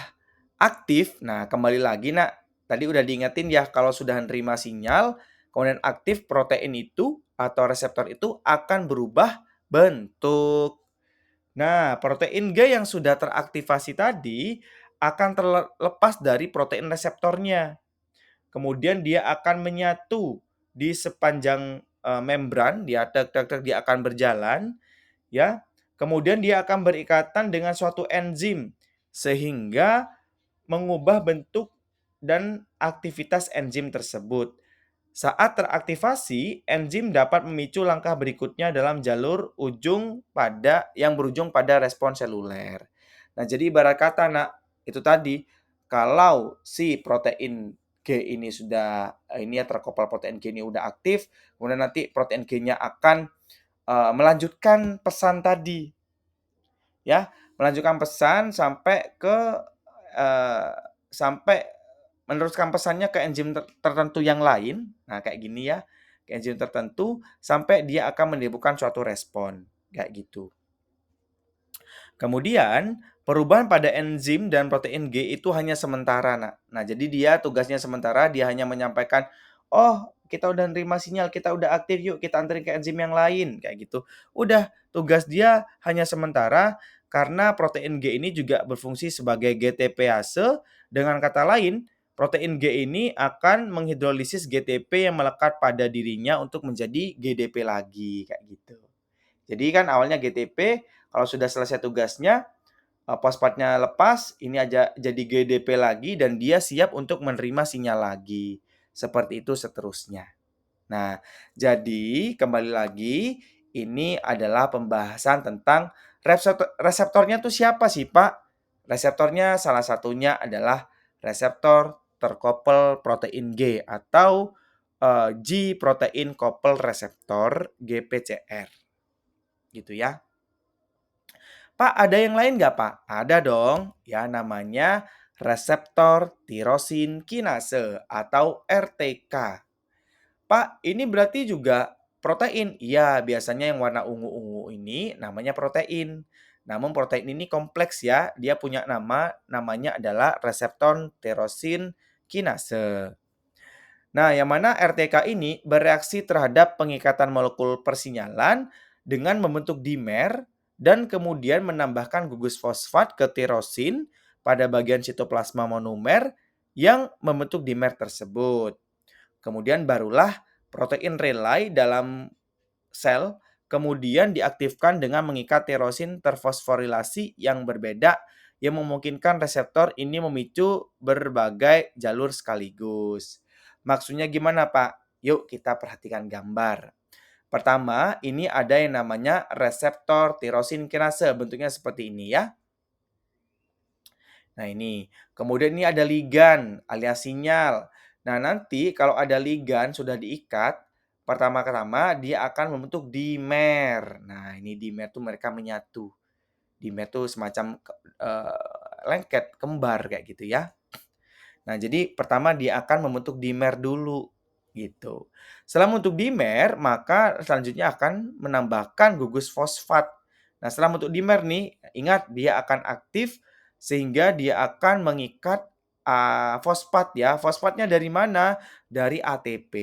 aktif, nah kembali lagi Nak, tadi udah diingetin ya kalau sudah nerima sinyal, kemudian aktif protein itu atau reseptor itu akan berubah bentuk. Nah, protein G yang sudah teraktivasi tadi akan terlepas dari protein reseptornya. Kemudian dia akan menyatu di sepanjang membran, dia dia akan berjalan ya. Kemudian dia akan berikatan dengan suatu enzim sehingga mengubah bentuk dan aktivitas enzim tersebut. Saat teraktivasi, enzim dapat memicu langkah berikutnya dalam jalur yang berujung pada respon seluler. Nah, jadi ibarat kata, Nak, itu tadi, kalau si protein G ini sudah ini ya terkoppel protein G ini udah aktif, kemudian nanti protein G-nya akan melanjutkan pesan tadi, ya, melanjutkan pesan sampai ke sampai meneruskan pesannya ke enzim tertentu yang lain. Nah, kayak gini ya, ke enzim tertentu sampai dia akan menimbulkan suatu respon, kayak gitu. Kemudian, perubahan pada enzim dan protein G itu hanya sementara, Nah, jadi dia tugasnya sementara, dia hanya menyampaikan, "Oh, kita udah nerima sinyal, kita udah aktif, yuk kita anterin ke enzim yang lain," kayak gitu. Udah, tugas dia hanya sementara karena protein G ini juga berfungsi sebagai GTPase. Dengan kata lain, protein G ini akan menghidrolisis GTP yang melekat pada dirinya untuk menjadi GDP lagi, kayak gitu. Jadi kan awalnya GTP, kalau sudah selesai tugasnya, fosfatnya lepas, ini aja jadi GDP lagi dan dia siap untuk menerima sinyal lagi. Seperti itu seterusnya. Nah, jadi kembali lagi, ini adalah pembahasan tentang reseptornya tuh siapa sih, Pak? Reseptornya salah satunya adalah reseptor terkoppel protein G atau G protein coupled receptor GPCR, gitu ya. Pak, ada yang lain nggak, Pak? Ada dong. Ya, namanya reseptor tirosin kinase atau RTK. Pak, ini berarti juga protein? Iya, biasanya yang warna ungu-ungu ini namanya protein. Namun protein ini kompleks ya. Dia punya namanya adalah reseptor tirosin kinase. Nah, yang mana RTK ini bereaksi terhadap pengikatan molekul persinyalan dengan membentuk dimer dan kemudian menambahkan gugus fosfat ke tirosin pada bagian sitoplasma monomer yang membentuk dimer tersebut. Kemudian barulah protein relay dalam sel kemudian diaktifkan dengan mengikat tirosin terfosforilasi yang berbeda yang memungkinkan reseptor ini memicu berbagai jalur sekaligus. Maksudnya gimana, Pak? Yuk kita perhatikan gambar. Pertama, ini ada yang namanya reseptor tirosin kinase, bentuknya seperti ini ya. Nah ini, kemudian ini ada ligan alias sinyal. Nah nanti kalau ada ligan sudah diikat, pertama-tama dia akan membentuk dimer. Nah ini dimer tuh mereka menyatu. Dimer tuh semacam lengket, kembar kayak gitu ya. Nah jadi pertama dia akan membentuk dimer dulu gitu. Setelah membentuk dimer, maka selanjutnya akan menambahkan gugus fosfat. Nah setelah membentuk dimer nih, ingat dia akan aktif sehingga dia akan mengikat fosfat ya. Fosfatnya dari mana? Dari ATP.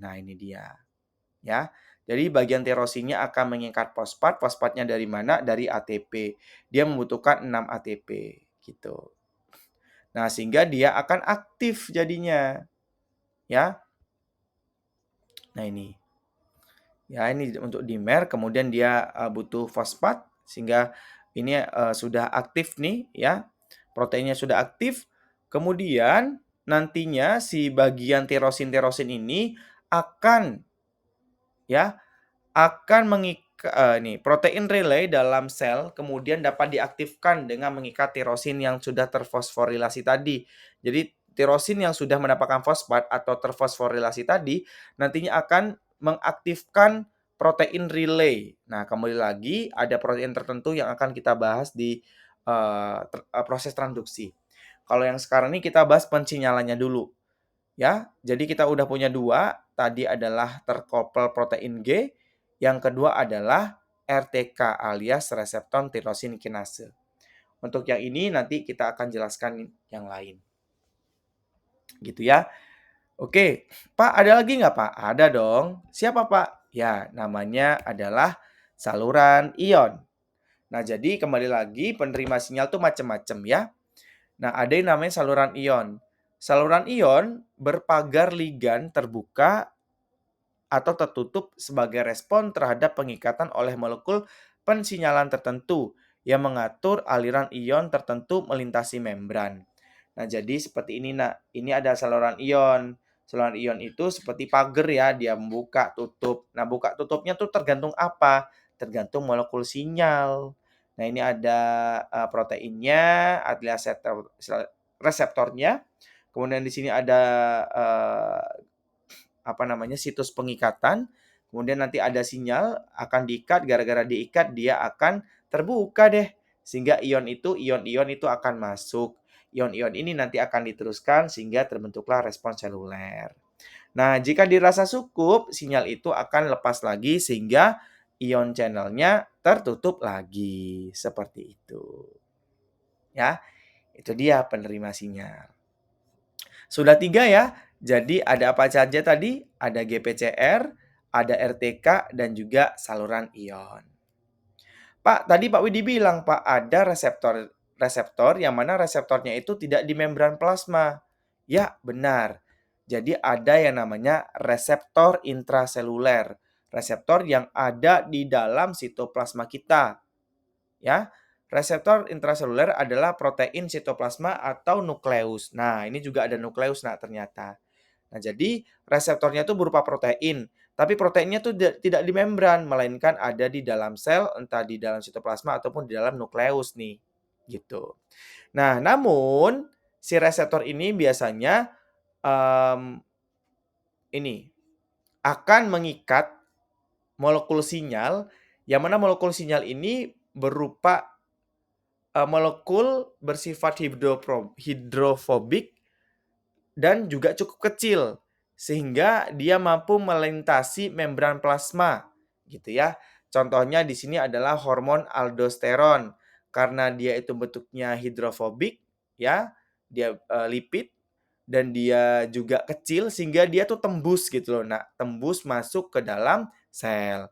Nah ini dia ya. Jadi bagian tirosinnya akan mengikat fosfat. Fosfatnya dari mana? Dari ATP. Dia membutuhkan 6 ATP gitu. Nah, sehingga dia akan aktif jadinya, ya. Nah, ini. Ya, ini untuk dimer, kemudian dia butuh fosfat sehingga ini sudah aktif nih, ya. Proteinnya sudah aktif. Kemudian nantinya si bagian tirosin-tirosin ini akan ya nih, protein relay dalam sel kemudian dapat diaktifkan dengan mengikat tirosin yang sudah terfosforilasi tadi. Jadi tirosin yang sudah mendapatkan fosfat atau terfosforilasi tadi nantinya akan mengaktifkan protein relay. Nah, kembali lagi ada protein tertentu yang akan kita bahas di proses transduksi. Kalau yang sekarang ini kita bahas pensinyalannya dulu. Ya, jadi kita udah punya dua, tadi adalah terkoppel protein G, yang kedua adalah RTK alias reseptor tirosin kinase. Untuk yang ini nanti kita akan jelaskan yang lain. Gitu ya. Oke, Pak ada lagi nggak Pak? Ada dong. Siapa Pak? Ya, namanya adalah saluran ion. Nah, jadi kembali lagi penerima sinyal tuh macam-macam ya. Nah, ada yang namanya saluran ion. Saluran ion berpagar ligan terbuka atau tertutup sebagai respon terhadap pengikatan oleh molekul pensinyalan tertentu yang mengatur aliran ion tertentu melintasi membran. Nah, jadi seperti ini, Nak. Ini ada saluran ion. Saluran ion itu seperti pagar ya, dia membuka, tutup. Nah, buka tutupnya tuh tergantung apa? Tergantung molekul sinyal. Nah, ini ada proteinnya, ada reseptornya. Kemudian di sini ada situs pengikatan. Kemudian nanti ada sinyal akan diikat, gara-gara diikat dia akan terbuka deh. Sehingga ion-ion itu akan masuk. Ion-ion ini nanti akan diteruskan sehingga terbentuklah respon seluler. Nah, jika dirasa cukup, sinyal itu akan lepas lagi sehingga ion channelnya tertutup lagi. Seperti itu. Ya, itu dia penerima sinyal. Sudah 3 ya. Jadi ada apa saja tadi? Ada GPCR, ada RTK, dan juga saluran ion. Pak, tadi Pak Widi bilang, Pak, ada reseptor yang mana reseptornya itu tidak di membran plasma. Ya, benar. Jadi ada yang namanya reseptor intraseluler. Reseptor yang ada di dalam sitoplasma kita. Ya, reseptor intraseluler adalah protein sitoplasma atau nukleus. Nah, ini juga ada nukleus nah ternyata. Nah, jadi reseptornya itu berupa protein, tapi proteinnya tuh tidak di membran, melainkan ada di dalam sel, entah di dalam sitoplasma ataupun di dalam nukleus nih, gitu. Nah, namun si reseptor ini biasanya em, ini akan mengikat molekul sinyal, yang mana molekul sinyal ini berupa molekul bersifat hidrofobik dan juga cukup kecil sehingga dia mampu melintasi membran plasma gitu ya. Contohnya di sini adalah hormon aldosteron karena dia itu bentuknya hidrofobik ya, dia lipid dan dia juga kecil sehingga dia tuh tembus gitu loh. Nah, tembus masuk ke dalam sel.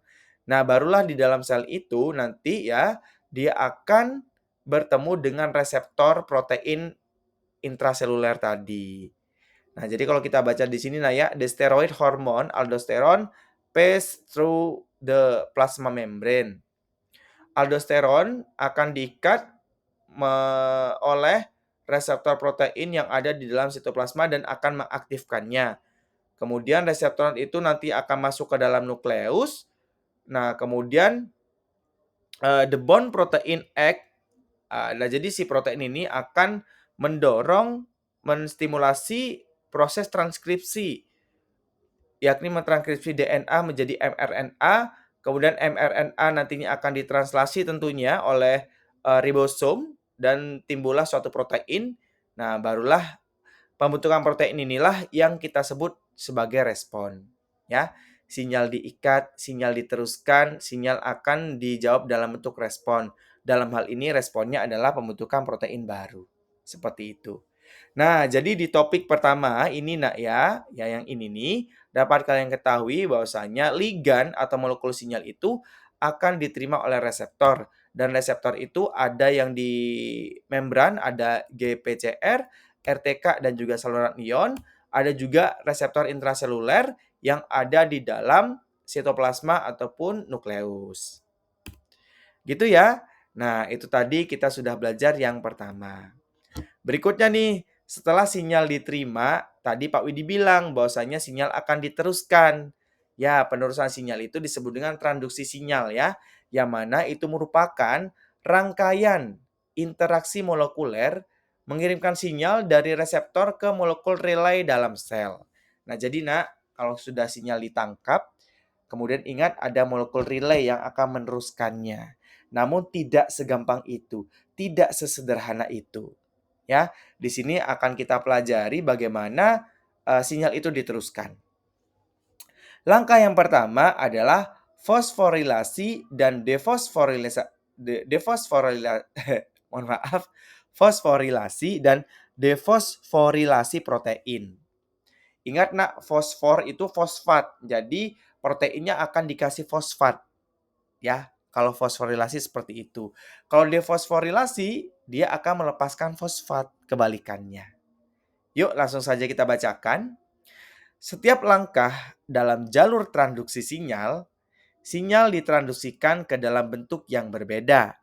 Nah, barulah di dalam sel itu nanti ya dia akan bertemu dengan reseptor protein intraseluler tadi. Nah, jadi kalau kita baca di sini nah ya, the steroid hormone aldosteron pass through the plasma membrane. Aldosteron akan diikat oleh reseptor protein yang ada di dalam sitoplasma dan akan mengaktifkannya. Kemudian reseptor itu nanti akan masuk ke dalam nukleus. Nah, kemudian the bond protein act. Nah, jadi si protein ini akan mendorong, menstimulasi proses transkripsi, yakni mentranskripsi DNA menjadi mRNA, kemudian mRNA nantinya akan ditranslasi tentunya oleh ribosom dan timbullah suatu protein. Nah, barulah pembentukan protein inilah yang kita sebut sebagai respon. Ya, sinyal diikat, sinyal diteruskan, sinyal akan dijawab dalam bentuk respon. Dalam hal ini responnya adalah pembentukan protein baru. Seperti itu. Nah, jadi di topik pertama ini nak ya, yang ini nih, dapat kalian ketahui bahwasanya ligan atau molekul sinyal itu akan diterima oleh reseptor. Dan reseptor itu ada yang di membran, ada GPCR, RTK, dan juga saluran ion. Ada juga reseptor intraseluler yang ada di dalam sitoplasma ataupun nukleus. Gitu ya. Nah, itu tadi kita sudah belajar yang pertama. Berikutnya nih, setelah sinyal diterima, tadi Pak Widi bilang bahwasanya sinyal akan diteruskan. Ya, penerusan sinyal itu disebut dengan transduksi sinyal ya, yang mana itu merupakan rangkaian interaksi molekuler mengirimkan sinyal dari reseptor ke molekul relay dalam sel. Nah, jadi nak, kalau sudah sinyal ditangkap, kemudian ingat ada molekul relay yang akan meneruskannya. Namun tidak segampang itu, tidak sesederhana itu. Ya, di sini akan kita pelajari bagaimana sinyal itu diteruskan. Langkah yang pertama adalah fosforilasi dan mohon maaf, fosforilasi dan defosforilasi protein. Ingat nak, fosfor itu fosfat. Jadi proteinnya akan dikasih fosfat. Ya, kalau fosforilasi seperti itu. Kalau defosforilasi, dia akan melepaskan fosfat, kebalikannya. Yuk langsung saja kita bacakan. Setiap langkah dalam jalur transduksi sinyal, sinyal ditranduksikan ke dalam bentuk yang berbeda,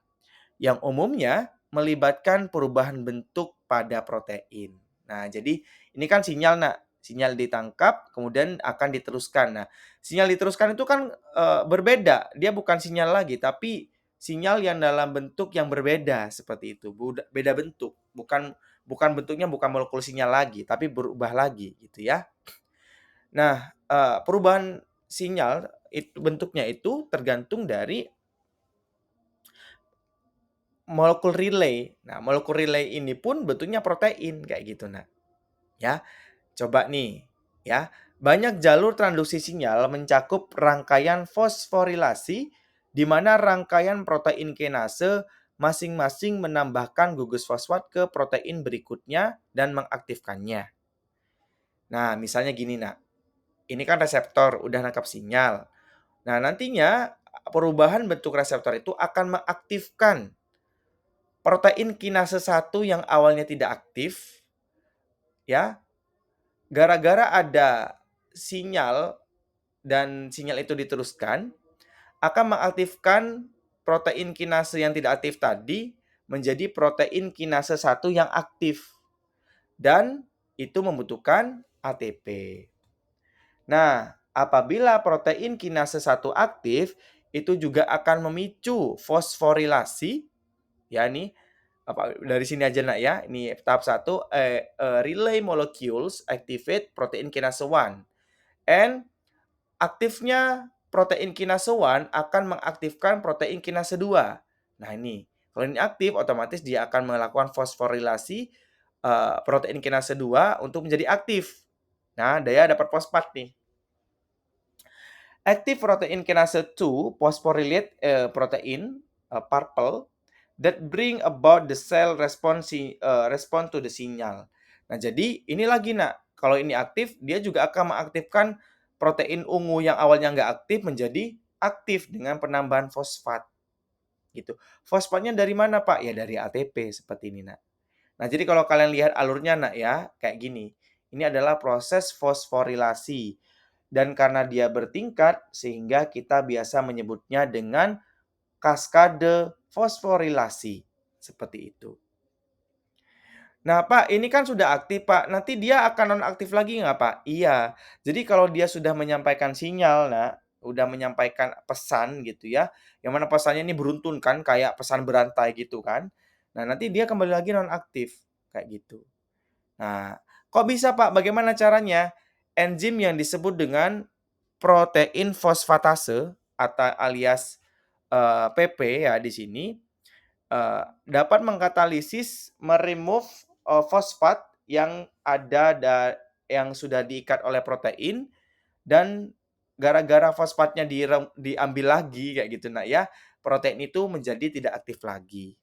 yang umumnya melibatkan perubahan bentuk pada protein. Nah, jadi ini kan sinyal, nak. Sinyal ditangkap, kemudian akan diteruskan. Nah, sinyal diteruskan itu kan berbeda. Dia bukan sinyal lagi, tapi sinyal yang dalam bentuk yang berbeda seperti itu. Beda bentuk, bukan bentuknya bukan molekul sinyal lagi, tapi berubah lagi gitu ya. Nah, perubahan sinyal itu bentuknya itu tergantung dari molekul relay. Nah, molekul relay ini pun bentuknya protein kayak gitu, Nak. Ya, coba nih, ya. Banyak jalur transduksi sinyal mencakup rangkaian fosforilasi di mana rangkaian protein kinase masing-masing menambahkan gugus fosfat ke protein berikutnya dan mengaktifkannya. Nah, misalnya gini, Nak. Ini kan reseptor udah nangkap sinyal. Nah, nantinya perubahan bentuk reseptor itu akan mengaktifkan protein kinase satu yang awalnya tidak aktif, ya, gara-gara ada sinyal dan sinyal itu diteruskan, akan mengaktifkan protein kinase yang tidak aktif tadi menjadi protein kinase satu yang aktif. Dan itu membutuhkan ATP. Nah, apabila protein kinase satu aktif, itu juga akan memicu fosforilasi, ya nih, dari sini aja nak ya. Ini tahap 1, relay molecules activate protein kinase 1. And aktifnya protein kinase 1 akan mengaktifkan protein kinase 2. Nah ini, kalau ini aktif otomatis dia akan melakukan fosforilasi protein kinase 2 untuk menjadi aktif. Nah, dia dapat fosfat nih. Active protein kinase 2 phosphorylate protein purple that bring about the cell response to the signal. Nah, jadi ini lagi nak, kalau ini aktif dia juga akan mengaktifkan protein ungu yang awalnya nggak aktif menjadi aktif dengan penambahan fosfat gitu. Fosfatnya dari mana Pak? Ya dari ATP seperti ini nak. Nah, jadi kalau kalian lihat alurnya nak ya, kayak gini. Ini adalah proses fosforilasi. Dan karena dia bertingkat, sehingga kita biasa menyebutnya dengan kaskade fosforilasi. Seperti itu. Nah, Pak, ini kan sudah aktif, Pak. Nanti dia akan nonaktif lagi nggak, Pak? Iya. Jadi kalau dia sudah menyampaikan sinyal, nah, udah menyampaikan pesan gitu ya, yang mana pesannya ini beruntun kan, kayak pesan berantai gitu kan. Nah, nanti dia kembali lagi nonaktif, kayak gitu. Nah, kok bisa, Pak? Bagaimana caranya? Enzim yang disebut dengan protein fosfatase atau alias PP ya di sini dapat mengkatalisis meremove fosfat yang yang sudah diikat oleh protein dan gara-gara fosfatnya diambil lagi kayak gitu nah ya, protein itu menjadi tidak aktif lagi.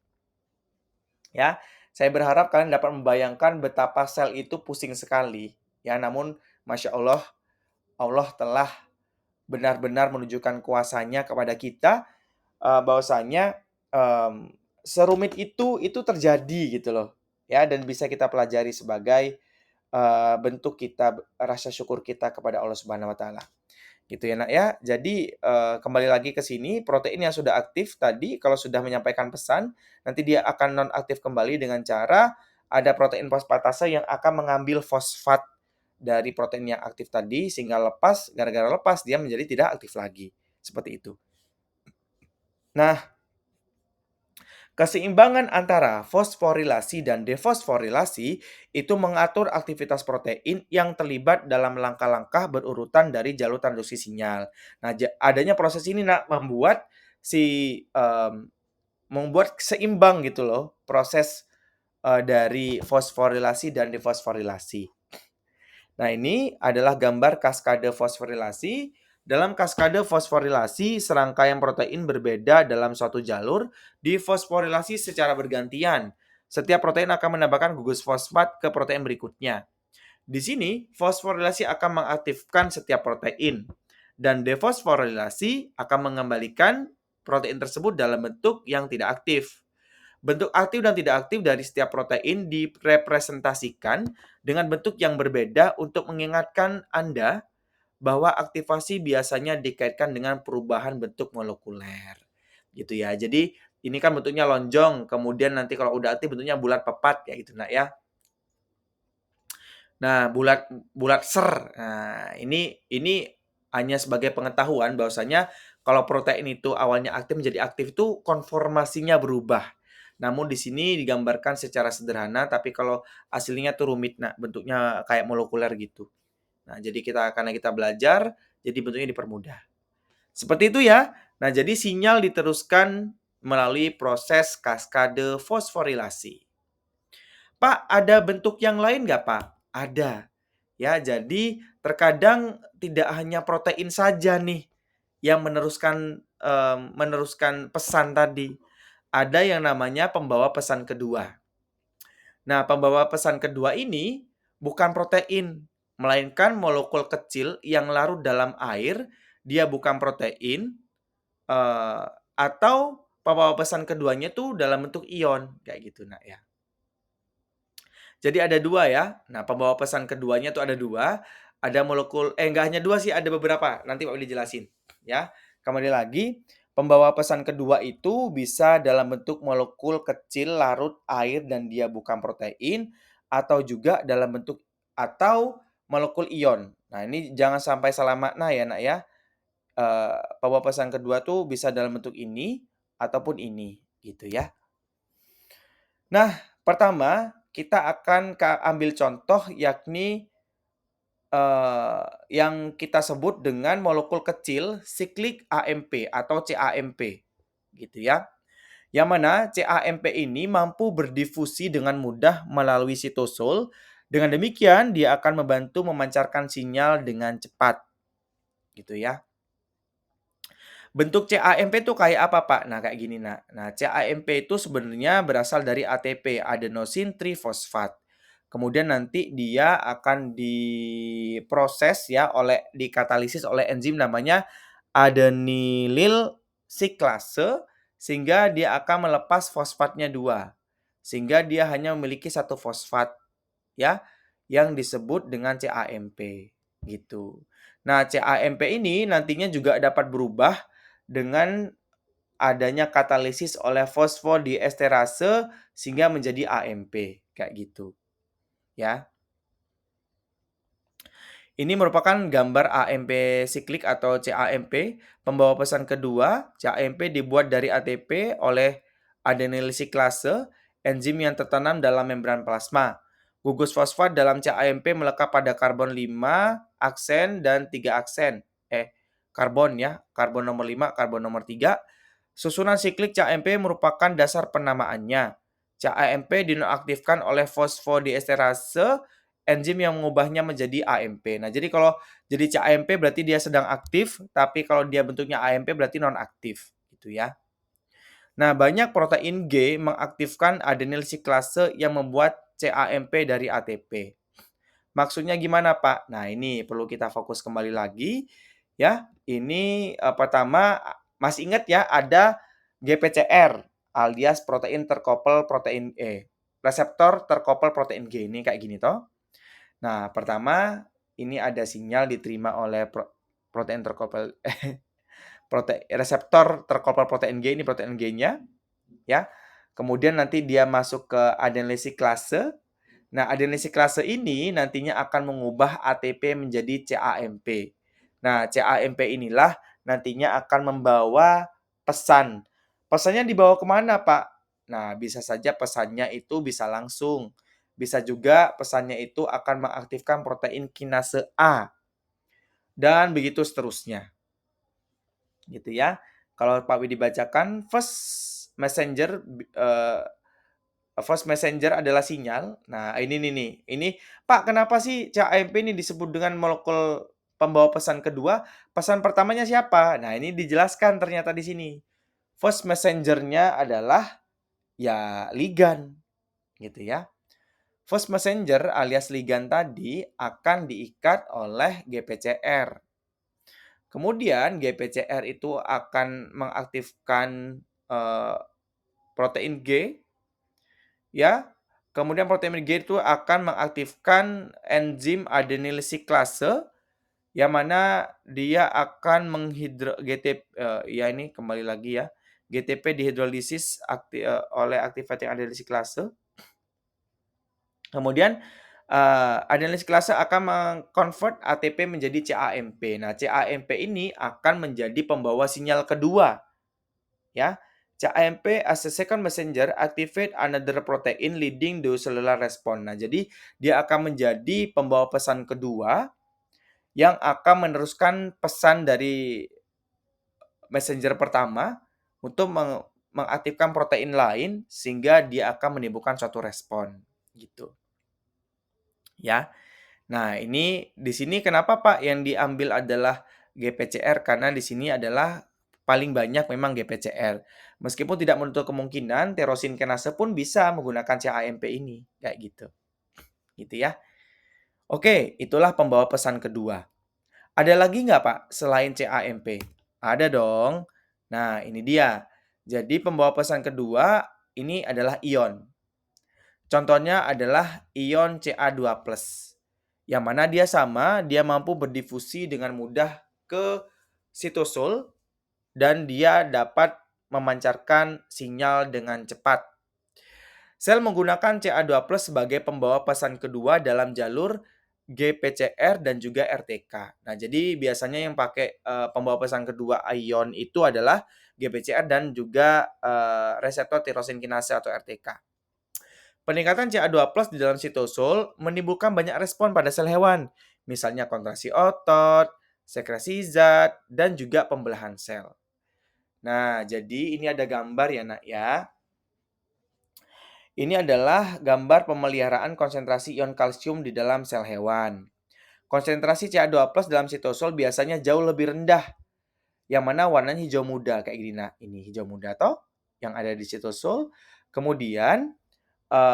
Ya, saya berharap kalian dapat membayangkan betapa sel itu pusing sekali. Ya, namun Masya Allah, Allah telah benar-benar menunjukkan kuasanya kepada kita, bahwasanya, serumit itu terjadi gitu loh, ya, dan bisa kita pelajari sebagai, bentuk kita rasa syukur kita kepada Allah Subhanahu wa taala. Gitu ya, Nak, ya. Jadi, kembali lagi ke sini, protein yang sudah aktif tadi kalau sudah menyampaikan pesan, nanti dia akan nonaktif kembali dengan cara ada protein fosfatase yang akan mengambil fosfat dari protein yang aktif tadi sehingga lepas, gara-gara lepas dia menjadi tidak aktif lagi, seperti itu. Nah, keseimbangan antara fosforilasi dan defosforilasi itu mengatur aktivitas protein yang terlibat dalam langkah-langkah berurutan dari jalur transduksi sinyal. Nah, adanya proses ini membuat membuat seimbang gitu loh proses dari fosforilasi dan defosforilasi. Nah, ini adalah gambar kaskade fosforilasi. Dalam kaskade fosforilasi, serangkaian protein berbeda dalam suatu jalur difosforilasi secara bergantian. Setiap protein akan menambahkan gugus fosfat ke protein berikutnya. Di sini, fosforilasi akan mengaktifkan setiap protein. Dan defosforilasi akan mengembalikan protein tersebut dalam bentuk yang tidak aktif. Bentuk aktif dan tidak aktif dari setiap protein direpresentasikan dengan bentuk yang berbeda untuk mengingatkan Anda bahwa aktivasi biasanya dikaitkan dengan perubahan bentuk molekuler. Gitu ya. Jadi ini kan bentuknya lonjong, kemudian nanti kalau udah aktif bentuknya bulat pepat kayak gitu nak ya. Nah, bulat bulat ser. Nah, ini hanya sebagai pengetahuan bahwasanya kalau protein itu awalnya aktif menjadi aktif itu konformasinya berubah. Namun di sini digambarkan secara sederhana, tapi kalau aslinya tuh rumit, nah bentuknya kayak molekuler gitu. Nah, jadi karena kita belajar, jadi bentuknya dipermudah. Seperti itu ya. Nah, jadi sinyal diteruskan melalui proses kaskade fosforilasi. Pak, ada bentuk yang lain nggak, Pak? Ada. Ya, jadi terkadang tidak hanya protein saja nih yang meneruskan pesan tadi. Ada yang namanya pembawa pesan kedua. Nah, pembawa pesan kedua ini bukan protein, melainkan molekul kecil yang larut dalam air. Dia bukan protein, atau pembawa pesan keduanya tuh dalam bentuk ion, kayak gitu, Nak, ya. Jadi ada 2 ya. Nah, pembawa pesan keduanya tuh ada 2. Ada molekul nggak hanya 2 sih, ada beberapa. Nanti Pak Willy jelasin, ya. Kembali lagi, pembawa pesan kedua itu bisa dalam bentuk molekul kecil larut air dan dia bukan protein, atau juga dalam bentuk atau molekul ion. Nah, ini jangan sampai salah makna ya, Nak, ya. Pembawa pesan kedua tuh bisa dalam bentuk ini ataupun ini, gitu ya. Nah, pertama kita akan ambil contoh yakni, yang kita sebut dengan molekul kecil siklik AMP atau CAMP, gitu ya. Yang mana CAMP ini mampu berdifusi dengan mudah melalui sitosol. Dengan demikian dia akan membantu memancarkan sinyal dengan cepat, gitu ya. Bentuk CAMP itu kayak apa, Pak? Nah, kayak gini, Nak. Nah, CAMP itu sebenarnya berasal dari ATP, adenosine trifosfat. Kemudian nanti dia akan diproses ya dikatalisis oleh enzim namanya adenylyl siklase sehingga dia akan melepas fosfatnya 2. Sehingga dia hanya memiliki satu fosfat ya yang disebut dengan CAMP gitu. Nah, CAMP ini nantinya juga dapat berubah dengan adanya katalisis oleh fosfodiesterase sehingga menjadi AMP kayak gitu ya. Ini merupakan gambar AMP siklik atau CAMP. Pembawa pesan kedua, CAMP dibuat dari ATP oleh adenyl siklase, enzim yang tertanam dalam membran plasma. Gugus fosfat dalam CAMP melekat pada karbon 5 aksen dan 3 aksen. Karbon ya, karbon nomor 5, karbon nomor 3. Susunan siklik CAMP merupakan dasar penamaannya. CAMP dinonaktifkan oleh fosfodiesterase, enzim yang mengubahnya menjadi AMP. Nah, jadi kalau jadi CAMP berarti dia sedang aktif, tapi kalau dia bentuknya AMP berarti nonaktif, gitu ya. Nah, banyak protein G mengaktifkan adenyl siklase yang membuat CAMP dari ATP. Maksudnya gimana, Pak? Nah, ini perlu kita fokus kembali lagi ya. Ini pertama masih ingat ya ada GPCR alias protein terkoppel protein reseptor terkoppel protein G ini kayak gini toh. Nah, pertama ini ada sinyal diterima oleh protein terkoppel reseptor terkoppel protein G ini protein G-nya ya. Kemudian nanti dia masuk ke adenyl siklase. Nah, adenyl siklase ini nantinya akan mengubah ATP menjadi CAMP. Nah, CAMP inilah nantinya akan membawa pesan. Pesannya dibawa kemana, Pak? Nah, bisa saja pesannya itu bisa langsung. Bisa juga pesannya itu akan mengaktifkan protein kinase A. Dan begitu seterusnya. Gitu ya. Kalau Pak Widi bacakan, first messenger adalah sinyal. Nah, ini nih. Ini, Pak, kenapa sih CAMP ini disebut dengan molekul pembawa pesan kedua? Pesan pertamanya siapa? Nah, ini dijelaskan ternyata di sini. First messenger-nya adalah ya ligan, gitu ya. First messenger alias ligan tadi akan diikat oleh GPCR. Kemudian GPCR itu akan mengaktifkan protein G ya. Kemudian protein G itu akan mengaktifkan enzim adenyl siklase yang mana dia akan ya ini kembali lagi ya. GTP dihidrolisis oleh activating adenyl siklase. Kemudian adenyl siklase akan mengkonvert ATP menjadi CAMP. Nah, CAMP ini akan menjadi pembawa sinyal kedua ya. CAMP as a second messenger activate another protein leading to cellular response. Nah, jadi dia akan menjadi pembawa pesan kedua yang akan meneruskan pesan dari messenger pertama untuk mengaktifkan protein lain sehingga dia akan menimbulkan suatu respon, gitu. Ya. Nah, ini di sini kenapa Pak yang diambil adalah GPCR? Karena di sini adalah paling banyak memang GPCR. Meskipun tidak menutup kemungkinan tirosin kinase pun bisa menggunakan CAMP ini, kayak gitu. Gitu ya. Oke, itulah pembawa pesan kedua. Ada lagi nggak Pak selain CAMP? Ada dong. Nah, ini dia. Jadi pembawa pesan kedua ini adalah ion. Contohnya adalah ion Ca2+, yang mana dia mampu berdifusi dengan mudah ke sitosol dan dia dapat memancarkan sinyal dengan cepat. Sel menggunakan Ca2+ sebagai pembawa pesan kedua dalam jalur GPCR dan juga RTK. Nah, jadi biasanya yang pakai pembawa pesan kedua ion itu adalah GPCR dan juga reseptor tirosin kinase atau RTK. Peningkatan Ca2+ di dalam sitosol menimbulkan banyak respon pada sel hewan, misalnya kontraksi otot, sekresi zat, dan juga pembelahan sel. Nah, jadi ini ada gambar ya, Nak ya. Ini adalah gambar pemeliharaan konsentrasi ion kalsium di dalam sel hewan. Konsentrasi Ca2+ dalam sitosol biasanya jauh lebih rendah, yang mana warnanya hijau muda kayak gini. Nah, ini hijau muda toh yang ada di sitosol. Kemudian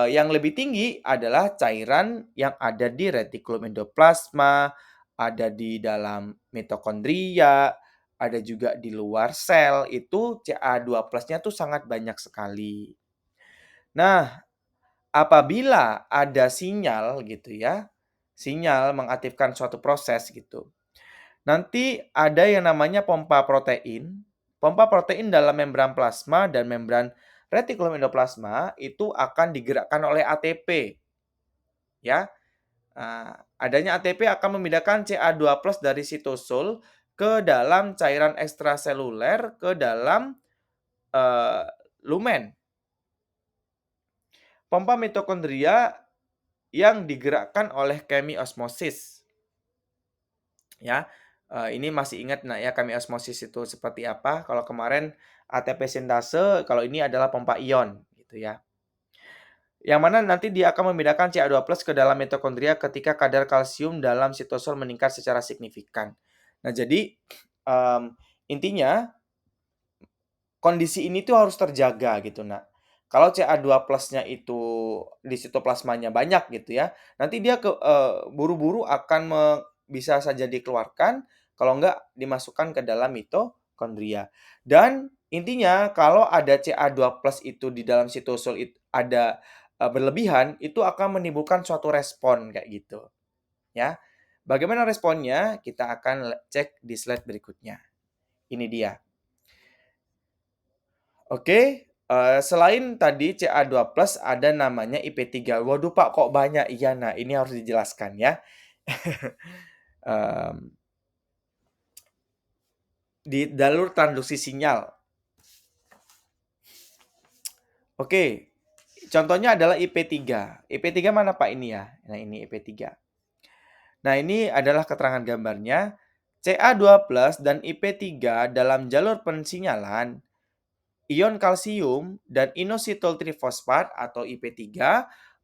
yang lebih tinggi adalah cairan yang ada di retikulum endoplasma, ada di dalam mitokondria, ada juga di luar sel. Itu Ca2+-nya tuh sangat banyak sekali. Nah, apabila ada sinyal gitu ya, sinyal mengaktifkan suatu proses gitu. Nanti ada yang namanya pompa protein. Pompa protein dalam membran plasma dan membran retikulum endoplasma itu akan digerakkan oleh ATP, ya. Adanya ATP akan memindahkan Ca2+ dari sitosol ke dalam cairan ekstraseluler ke dalam eh, lumen. Pompa mitokondria yang digerakkan oleh kemiosmosis. Ya, ini masih ingat nak ya kemiosmosis itu seperti apa? Kalau kemarin ATP sintase, kalau ini adalah pompa ion gitu ya. Yang mana nanti dia akan memindahkan Ca2+ ke dalam mitokondria ketika kadar kalsium dalam sitosol meningkat secara signifikan. Nah, jadi intinya kondisi ini tuh harus terjaga gitu, Nak. Kalau Ca2+-nya itu di sitoplasmanya banyak gitu ya, nanti dia buru-buru akan bisa saja dikeluarkan, kalau enggak dimasukkan ke dalam mitokondria. Dan intinya kalau ada Ca2+ itu di dalam sitosol ada berlebihan, itu akan menimbulkan suatu respon kayak gitu, ya. Bagaimana responnya? Kita akan cek di slide berikutnya. Ini dia. Oke, selain tadi Ca2+, ada namanya IP3. Waduh Pak, kok banyak? Iya, nah ini harus dijelaskan ya. Mmm, di jalur transduksi sinyal. Oke, contohnya adalah IP3. IP3 mana Pak ini ya? Nah ini IP3. Nah ini adalah keterangan gambarnya. Ca2+ dan IP3 dalam jalur pensinyalan ion kalsium dan inositol trifosfat atau IP3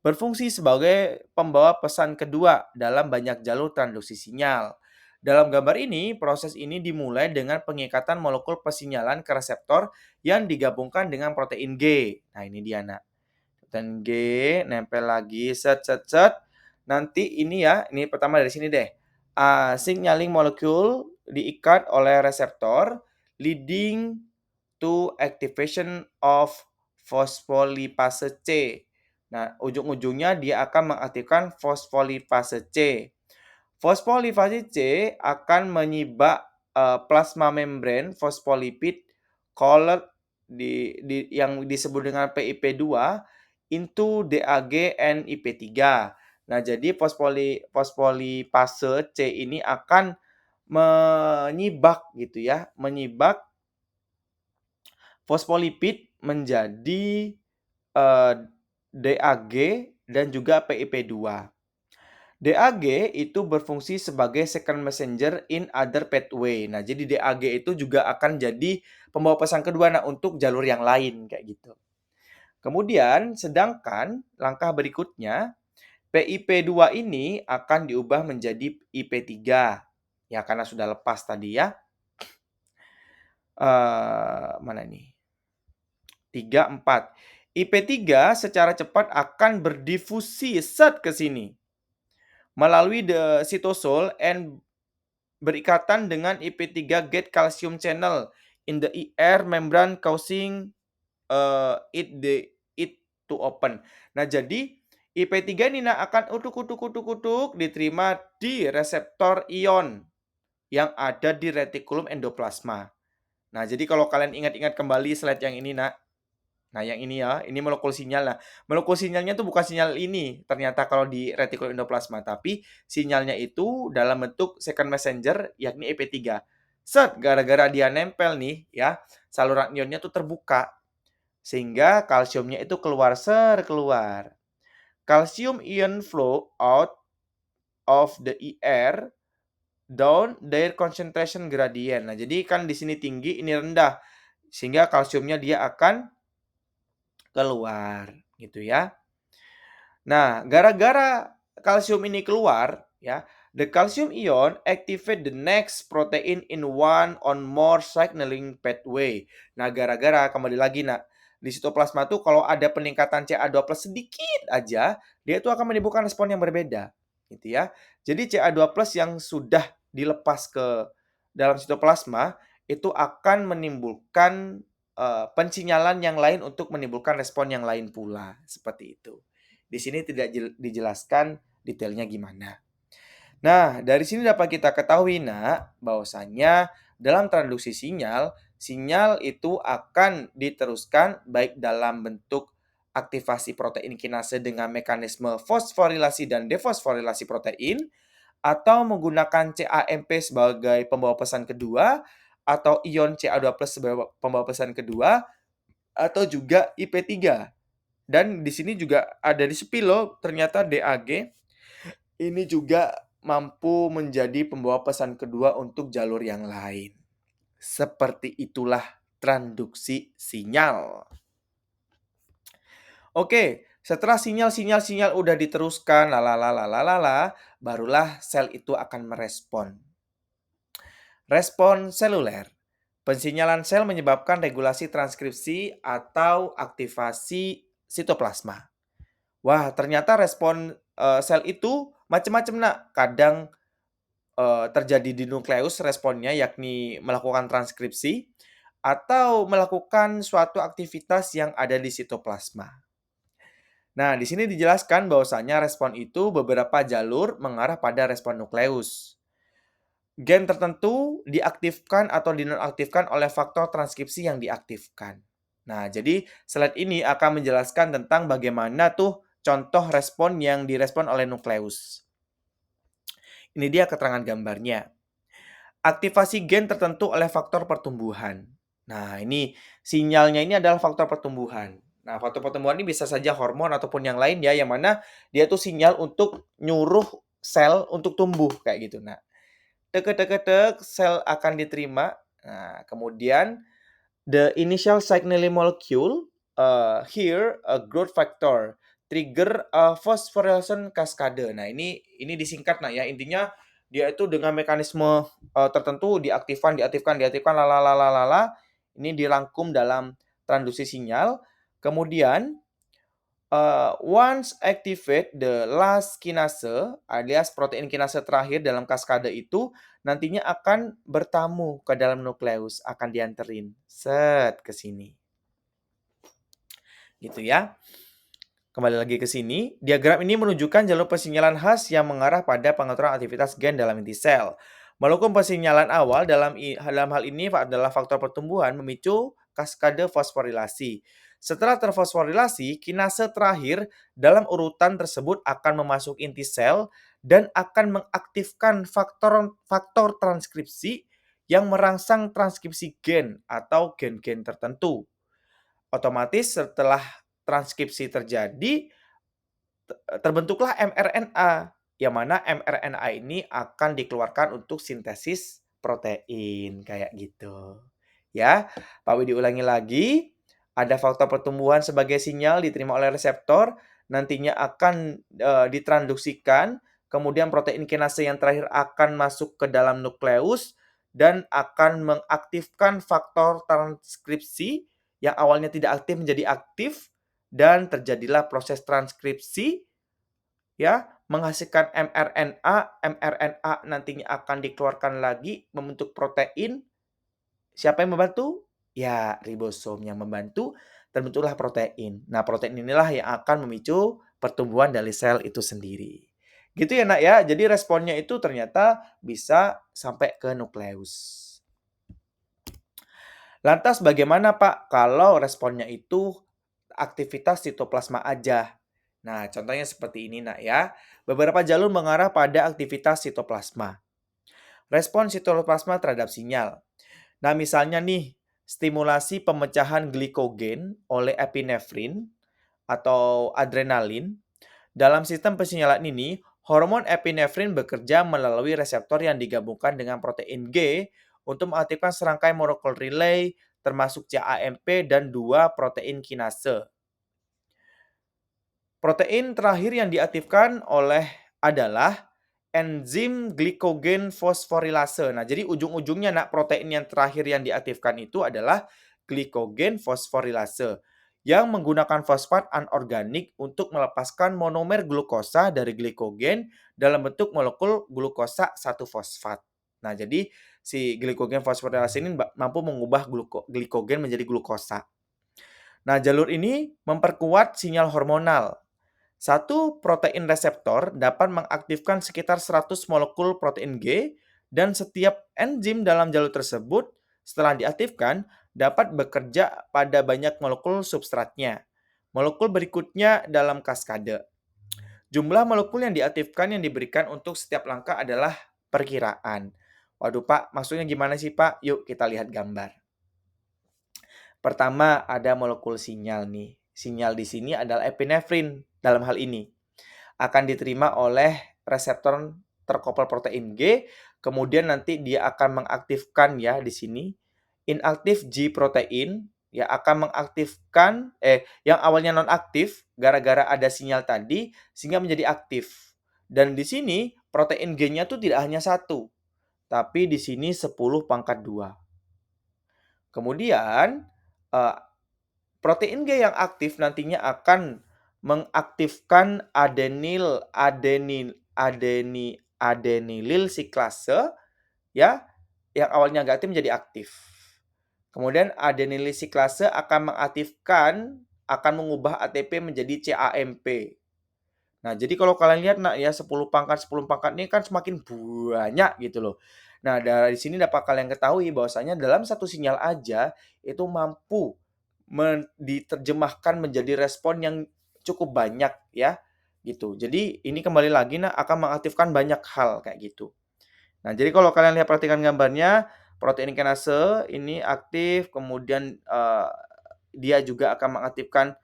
berfungsi sebagai pembawa pesan kedua dalam banyak jalur transduksi sinyal. Dalam gambar ini, proses ini dimulai dengan pengikatan molekul pesinyalan ke reseptor yang digabungkan dengan protein G. Nah, ini dia, Nak. Protein G nempel lagi, set, set, set. Nanti ini ya, ini pertama dari sini deh. Signaling molecule diikat oleh reseptor, leading to activation of fosfolipase C. Nah, ujung-ujungnya dia akan mengaktifkan fosfolipase C. Fosfolipase C akan menyibak plasma membran fosfolipid colored yang disebut dengan PIP2 into DAG and IP3. Nah, jadi fosfolipase C ini akan menyibak gitu ya, menyibak fosfolipid menjadi DAG dan juga PIP2. DAG itu berfungsi sebagai second messenger in other pathway. Nah, jadi DAG itu juga akan jadi pembawa pesan kedua nah untuk jalur yang lain kayak gitu. Kemudian, sedangkan langkah berikutnya PIP2 ini akan diubah menjadi IP3. Ya, karena sudah lepas tadi ya. Mana nih? 3, 4. IP3 secara cepat akan berdifusi set ke sini melalui the cytosol and berikatan dengan IP3 gate calcium channel in the ER membrane causing it to open. Nah, jadi IP3 ini akan utuk diterima di reseptor ion yang ada di retikulum endoplasma. Nah, jadi kalau kalian ingat-ingat kembali slide yang ini, Nak. Nah, yang ini ya, ini molekul sinyal. Nah, molekul sinyalnya tuh bukan sinyal ini ternyata kalau di retikulum endoplasma, tapi sinyalnya itu dalam bentuk second messenger yakni EP3. Set, gara-gara dia nempel nih ya, saluran ionnya tuh terbuka sehingga kalsiumnya itu keluar. Calcium ion flow out of the ER down their concentration gradient. Nah, jadi kan di sini tinggi, ini rendah. Sehingga kalsiumnya dia akan keluar gitu ya. Nah, gara-gara kalsium ini keluar ya, the calcium ion activate the next protein in one on more signaling pathway. Nah, gara-gara kembali lagi nak, di sitoplasma tuh kalau ada peningkatan CA2+ sedikit aja, dia itu akan menimbulkan respon yang berbeda gitu ya. Jadi CA2+ yang sudah dilepas ke dalam sitoplasma itu akan menimbulkan pensinyalan yang lain untuk menimbulkan respon yang lain pula, seperti itu. Di sini tidak dijelaskan detailnya gimana. Nah, dari sini dapat kita ketahui, Nak, bahwasannya dalam transduksi sinyal, sinyal itu akan diteruskan baik dalam bentuk aktivasi protein kinase dengan mekanisme fosforilasi dan defosforilasi protein, atau menggunakan CAMP sebagai pembawa pesan kedua, atau ion CA2+ sebagai pembawa pesan kedua, atau juga IP3. Dan di sini juga ada di spill loh, ternyata DAG ini juga mampu menjadi pembawa pesan kedua untuk jalur yang lain. Seperti itulah transduksi sinyal. Oke, setelah sinyal udah diteruskan, barulah sel itu akan merespon. Respon seluler. Pensinyalan sel menyebabkan regulasi transkripsi atau aktivasi sitoplasma. Wah, ternyata respon sel itu macam-macam, Nak. Kadang terjadi di nukleus responnya, yakni melakukan transkripsi atau melakukan suatu aktivitas yang ada di sitoplasma. Nah, di sini dijelaskan bahwasanya respon itu beberapa jalur mengarah pada respon nukleus. Gen tertentu diaktifkan atau dinonaktifkan oleh faktor transkripsi yang diaktifkan. Nah, jadi slide ini akan menjelaskan tentang bagaimana tuh contoh respon yang direspon oleh nukleus. Ini dia keterangan gambarnya. Aktivasi gen tertentu oleh faktor pertumbuhan. Nah, ini sinyalnya ini adalah faktor pertumbuhan. Nah, faktor pertumbuhan ini bisa saja hormon ataupun yang lain ya, yang mana dia tuh sinyal untuk nyuruh sel untuk tumbuh kayak gitu. Nah, sel akan diterima. Nah, kemudian the initial signaling molecule here a growth factor trigger a phosphorylation cascade. Nah, ini disingkat nah ya. Intinya dia itu dengan mekanisme tertentu diaktifkan lalalala. Ini dirangkum dalam transduksi sinyal. Kemudian once activate the last kinase alias protein kinase terakhir dalam kaskade itu nantinya akan bertamu ke dalam nukleus, akan dianterin ke sini. Gitu ya. Kembali lagi ke sini, diagram ini menunjukkan jalur persinyalan khas yang mengarah pada pengaturan aktivitas gen dalam inti sel. Melakukan persinyalan awal dalam hal ini adalah faktor pertumbuhan memicu kaskade fosforilasi. Setelah terfosforilasi, kinase terakhir dalam urutan tersebut akan memasuki inti sel dan akan mengaktifkan faktor transkripsi yang merangsang transkripsi gen atau gen-gen tertentu. Otomatis setelah transkripsi terjadi, terbentuklah mRNA yang mana mRNA ini akan dikeluarkan untuk sintesis protein, kayak gitu. Ya, Pak Widi ulangi lagi, ada faktor pertumbuhan sebagai sinyal diterima oleh reseptor, nantinya akan ditransduksikan, kemudian protein kinase yang terakhir akan masuk ke dalam nukleus dan akan mengaktifkan faktor transkripsi yang awalnya tidak aktif menjadi aktif dan terjadilah proses transkripsi ya, menghasilkan mRNA, mRNA nantinya akan dikeluarkan lagi membentuk protein. Siapa yang membantu? Ya, ribosom yang membantu terbentuklah protein. Nah, protein inilah yang akan memicu pertumbuhan dari sel itu sendiri. Gitu ya, Nak ya. Jadi responnya itu ternyata bisa sampai ke nukleus. Lantas bagaimana, Pak, kalau responnya itu aktivitas sitoplasma aja? Nah, contohnya seperti ini, Nak ya. Beberapa jalur mengarah pada aktivitas sitoplasma. Respon sitoplasma terhadap sinyal. Nah, misalnya nih, stimulasi pemecahan glikogen oleh epinefrin atau adrenalin. Dalam sistem pensinyalan ini, hormon epinefrin bekerja melalui reseptor yang digabungkan dengan protein G untuk mengaktifkan serangkaian molekul relay termasuk CAMP dan dua protein kinase. Protein terakhir yang diaktifkan adalah enzim glikogen fosforilase. Nah, jadi ujung-ujungnya protein yang terakhir yang diaktifkan itu adalah glikogen fosforilase yang menggunakan fosfat anorganik untuk melepaskan monomer glukosa dari glikogen dalam bentuk molekul glukosa 1-fosfat. Nah, jadi si glikogen fosforilase ini mampu mengubah glikogen menjadi glukosa. Nah, jalur ini memperkuat sinyal hormonal. Satu protein reseptor dapat mengaktifkan sekitar 100 molekul protein G dan setiap enzim dalam jalur tersebut setelah diaktifkan dapat bekerja pada banyak molekul substratnya. Molekul berikutnya dalam kaskade. Jumlah molekul yang diaktifkan yang diberikan untuk setiap langkah adalah perkiraan. Waduh Pak, maksudnya gimana sih Pak? Yuk kita lihat gambar. Pertama ada molekul sinyal nih. Sinyal di sini adalah epinefrin dalam hal ini. Akan diterima oleh reseptor terkoppel protein G, kemudian nanti dia akan mengaktifkan ya di sini inaktif G protein ya akan mengaktifkan yang awalnya non aktif gara-gara ada sinyal tadi sehingga menjadi aktif. Dan di sini protein G-nya tuh tidak hanya satu, tapi di sini 10⁻². Kemudian eh, protein G yang aktif nantinya akan mengaktifkan adenilil siklase ya yang awalnya nggak aktif menjadi aktif. Kemudian adenilil siklase akan mengubah ATP menjadi CAMP. Nah, jadi kalau kalian lihat ya 10⁻10⁻, ini kan semakin banyak gitu loh. Nah, dari sini dapat kalian ketahui bahwasanya dalam satu sinyal aja itu mampu diterjemahkan menjadi respon yang cukup banyak ya gitu. Jadi ini kembali lagi akan mengaktifkan banyak hal kayak gitu. Nah, jadi kalau kalian lihat perhatikan gambarnya, protein kinase ini aktif, kemudian dia juga akan mengaktifkan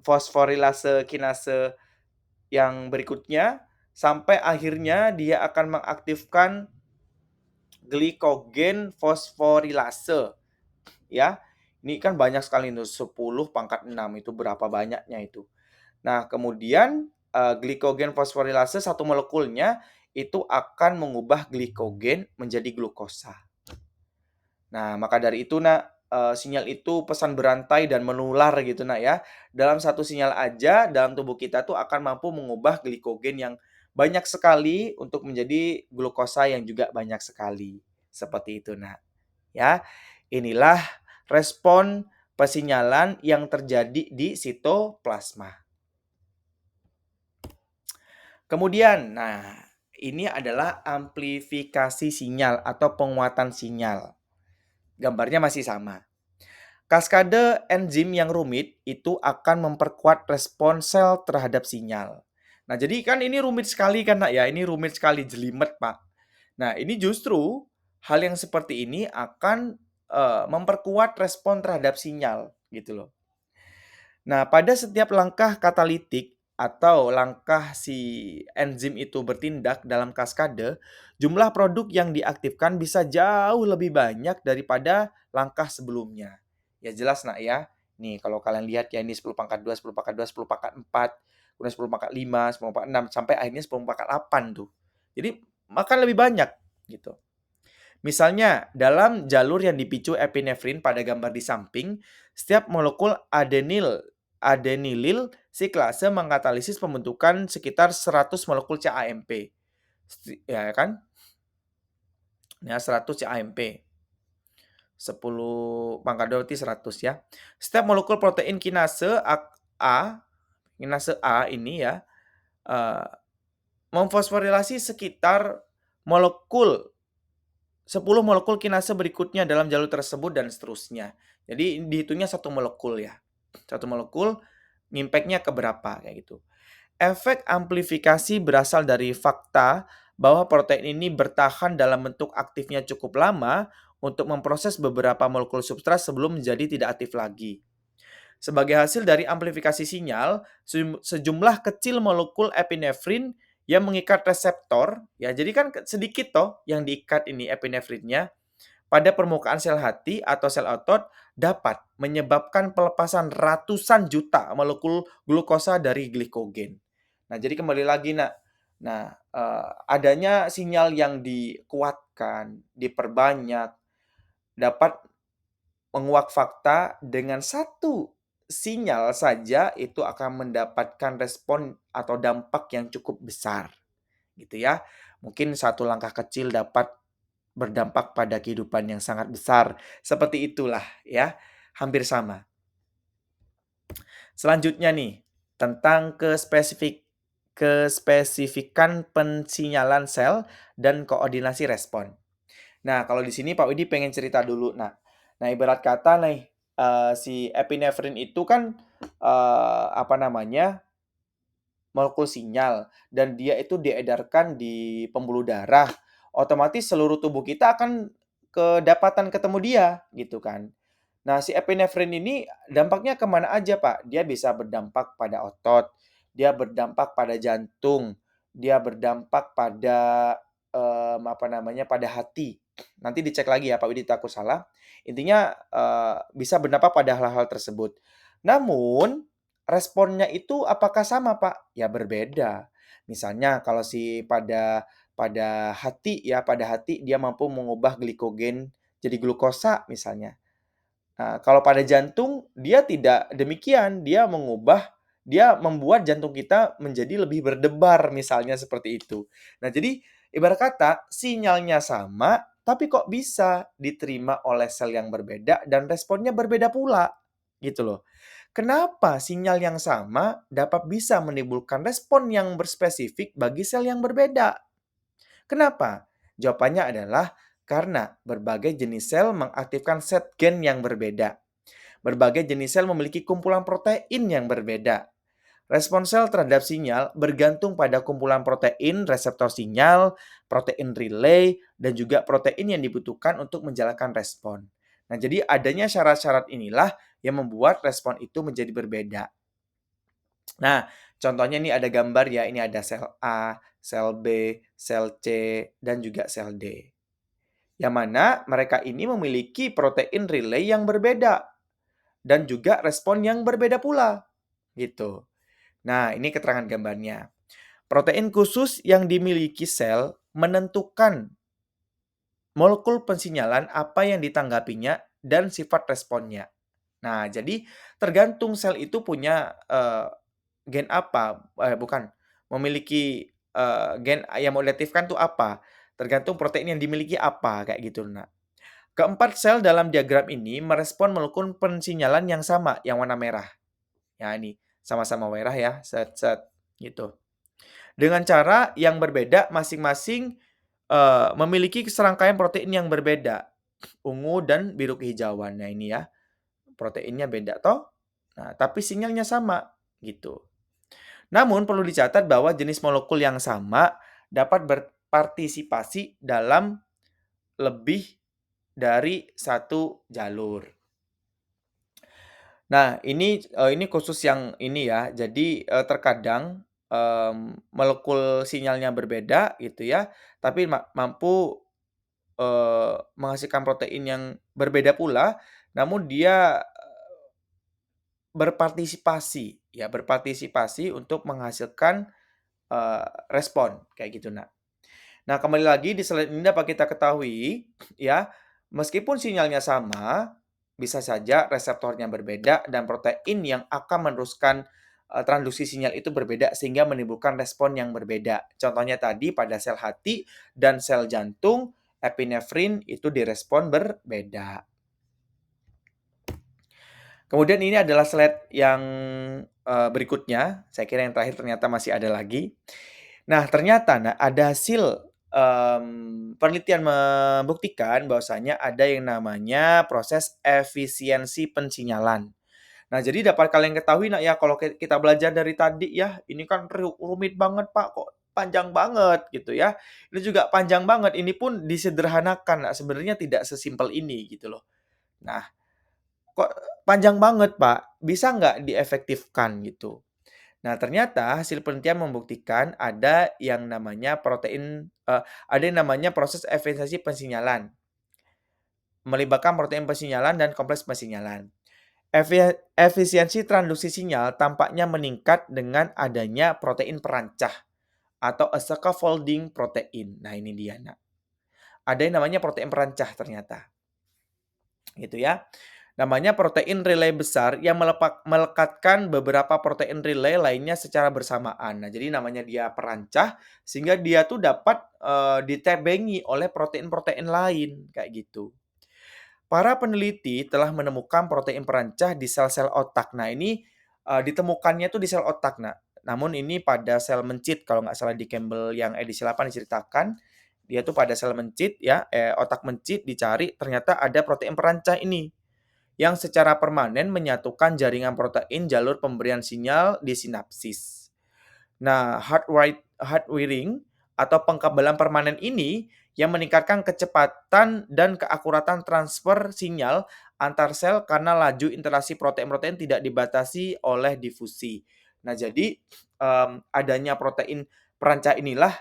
fosforilase kinase yang berikutnya sampai akhirnya dia akan mengaktifkan glikogen fosforilase ya. Ini kan banyak sekali itu 10⁻6 itu berapa banyaknya itu. Nah, kemudian glikogen fosforilase satu molekulnya itu akan mengubah glikogen menjadi glukosa. Nah, maka dari itu sinyal itu pesan berantai dan menular gitu ya. Dalam satu sinyal aja dalam tubuh kita tuh akan mampu mengubah glikogen yang banyak sekali untuk menjadi glukosa yang juga banyak sekali. Seperti itu ya. Inilah respon pesinyalan yang terjadi di sitoplasma. Kemudian, ini adalah amplifikasi sinyal atau penguatan sinyal. Gambarnya masih sama. Kaskade enzim yang rumit itu akan memperkuat respon sel terhadap sinyal. Nah, jadi kan ini rumit sekali kan, ya. Ini rumit sekali, jelimet, Pak. Nah, ini justru hal yang seperti ini akan memperkuat respon terhadap sinyal, gitu loh. Nah, pada setiap langkah katalitik, atau langkah si enzim itu bertindak dalam kaskade, jumlah produk yang diaktifkan bisa jauh lebih banyak daripada langkah sebelumnya. Ya jelas nak ya. Nih kalau kalian lihat ya ini 10 pangkat 2, 10 pangkat 2, 10 pangkat 4, kemudian 10 pangkat 5, 10 pangkat 6, sampai akhirnya 10 pangkat 8 tuh. Jadi makan lebih banyak gitu. Misalnya, dalam jalur yang dipicu epinefrin pada gambar di samping, setiap molekul adenilil siklase mengkatalisis pembentukan sekitar 100 molekul CAMP. Ya kan? Ya, 100 CAMP. 10 pangkat 2 berarti 100 ya. Setiap molekul protein kinase A ini ya, eh, memfosforilasi sekitar molekul 10 molekul kinase berikutnya dalam jalur tersebut dan seterusnya. Jadi dihitungnya satu molekul ya. Satu molekul impact-nya ke berapa kayak gitu. Efek amplifikasi berasal dari fakta bahwa protein ini bertahan dalam bentuk aktifnya cukup lama untuk memproses beberapa molekul substrat sebelum menjadi tidak aktif lagi. Sebagai hasil dari amplifikasi sinyal, sejumlah kecil molekul epinefrin yang mengikat reseptor, ya jadi kan sedikit toh yang diikat ini epinefrinnya, pada permukaan sel hati atau sel otot dapat menyebabkan pelepasan ratusan juta molekul glukosa dari glikogen. Nah, jadi kembali lagi, nak. Nah, adanya sinyal yang dikuatkan, diperbanyak, dapat menguak fakta dengan satu sinyal saja itu akan mendapatkan respon atau dampak yang cukup besar, gitu ya. Mungkin satu langkah kecil dapat berdampak pada kehidupan yang sangat besar. Seperti itulah ya, hampir sama. Selanjutnya nih, tentang kespesifikan pensinyalan sel dan koordinasi respon. Nah, kalau di sini Pak Widi pengen cerita dulu. Nah ibarat kata nih, si epinefrin itu kan, apa namanya, molekul sinyal dan dia itu diedarkan di pembuluh darah, otomatis seluruh tubuh kita akan kedapatan ketemu dia, gitu kan. Nah, si epinefrin ini dampaknya kemana aja, Pak? Dia bisa berdampak pada otot, dia berdampak pada jantung, dia berdampak pada, apa namanya, pada hati. Nanti dicek lagi ya, Pak Widi takut salah. Intinya, bisa berdampak pada hal-hal tersebut. Namun, responnya itu apakah sama, Pak? Ya berbeda. Misalnya kalau pada hati dia mampu mengubah glikogen jadi glukosa misalnya. Nah, kalau pada jantung dia tidak demikian, dia membuat jantung kita menjadi lebih berdebar misalnya seperti itu. Nah, jadi ibarat kata sinyalnya sama, tapi kok bisa diterima oleh sel yang berbeda dan responnya berbeda pula, gitu loh. Kenapa sinyal yang sama dapat bisa menimbulkan respon yang berspesifik bagi sel yang berbeda? Kenapa? Jawabannya adalah karena berbagai jenis sel mengaktifkan set gen yang berbeda. Berbagai jenis sel memiliki kumpulan protein yang berbeda. Respon sel terhadap sinyal bergantung pada kumpulan protein reseptor sinyal, protein relay, dan juga protein yang dibutuhkan untuk menjalankan respon. Nah, jadi adanya syarat-syarat inilah yang membuat respon itu menjadi berbeda. Nah, contohnya ini ada gambar ya, ini ada sel A, sel B, sel C, dan juga sel D. Yang mana mereka ini memiliki protein relay yang berbeda dan juga respon yang berbeda pula. Gitu. Nah, ini keterangan gambarnya. Protein khusus yang dimiliki sel menentukan molekul pensinyalan apa yang ditanggapinya dan sifat responnya. Nah, jadi tergantung sel itu punya gen apa, bukan, memiliki gen yang mau diaktifkan tuh apa, tergantung protein yang dimiliki apa, kayak gitu. Nah, keempat sel dalam diagram ini merespon molekul pensinyalan yang sama, yang warna merah. Ya, ini sama-sama merah ya, set set gitu. Dengan cara yang berbeda masing-masing memiliki serangkaian protein yang berbeda, ungu dan biru kehijauan. Nah, ini ya, proteinnya beda toh. Nah, tapi sinyalnya sama gitu. Namun perlu dicatat bahwa jenis molekul yang sama dapat berpartisipasi dalam lebih dari satu jalur. Nah, ini khusus yang ini ya, jadi, terkadang, molekul sinyalnya berbeda gitu ya, tapi mampu, menghasilkan protein yang berbeda pula, namun dia berpartisipasi untuk menghasilkan, respon, kayak gitu, Nak. Nah, kembali lagi di slide ini dapat kita ketahui ya, meskipun sinyalnya sama, bisa saja reseptornya berbeda dan protein yang akan meneruskan, transduksi sinyal itu berbeda sehingga menimbulkan respon yang berbeda. Contohnya tadi pada sel hati dan sel jantung, epinefrin itu direspon berbeda. Kemudian ini adalah slide yang, berikutnya, saya kira yang terakhir ternyata masih ada lagi. Nah, ternyata ada hasil, penelitian membuktikan bahwasanya ada yang namanya proses efisiensi pensinyalan. Nah, jadi dapat kalian ketahui Nak ya, kalau kita belajar dari tadi ya, ini kan rumit banget Pak, kok panjang banget gitu ya. Ini juga panjang banget, ini pun disederhanakan Nak, sebenarnya tidak sesimpel ini gitu loh. Nah, kok panjang banget Pak, bisa nggak diefektifkan gitu? Nah, ternyata hasil penelitian membuktikan ada yang namanya proses efisiensi pensinyalan, melibatkan protein pensinyalan dan kompleks pensinyalan. Efisiensi transduksi sinyal tampaknya meningkat dengan adanya protein perancah atau a scaffolding protein. Nah, ini dia, Nak. Ada yang namanya protein perancah ternyata, gitu ya. Namanya protein relay besar yang melekatkan beberapa protein relay lainnya secara bersamaan. Nah, jadi namanya dia perancah sehingga dia tuh dapat, ditebengi oleh protein-protein lain, kayak gitu. Para peneliti telah menemukan protein perancah di sel-sel otak. Nah, ini, ditemukannya tuh di sel otak, Nak. Namun ini pada sel mencit kalau nggak salah di Campbell yang edisi 8 diceritakan, dia tuh pada sel mencit ya, otak mencit dicari ternyata ada protein perancah ini yang secara permanen menyatukan jaringan protein jalur pemberian sinyal di sinapsis. Nah, hardwiring atau pengkabelan permanen ini yang meningkatkan kecepatan dan keakuratan transfer sinyal antar sel karena laju interaksi protein-protein tidak dibatasi oleh difusi. Nah, jadi, adanya protein perancah inilah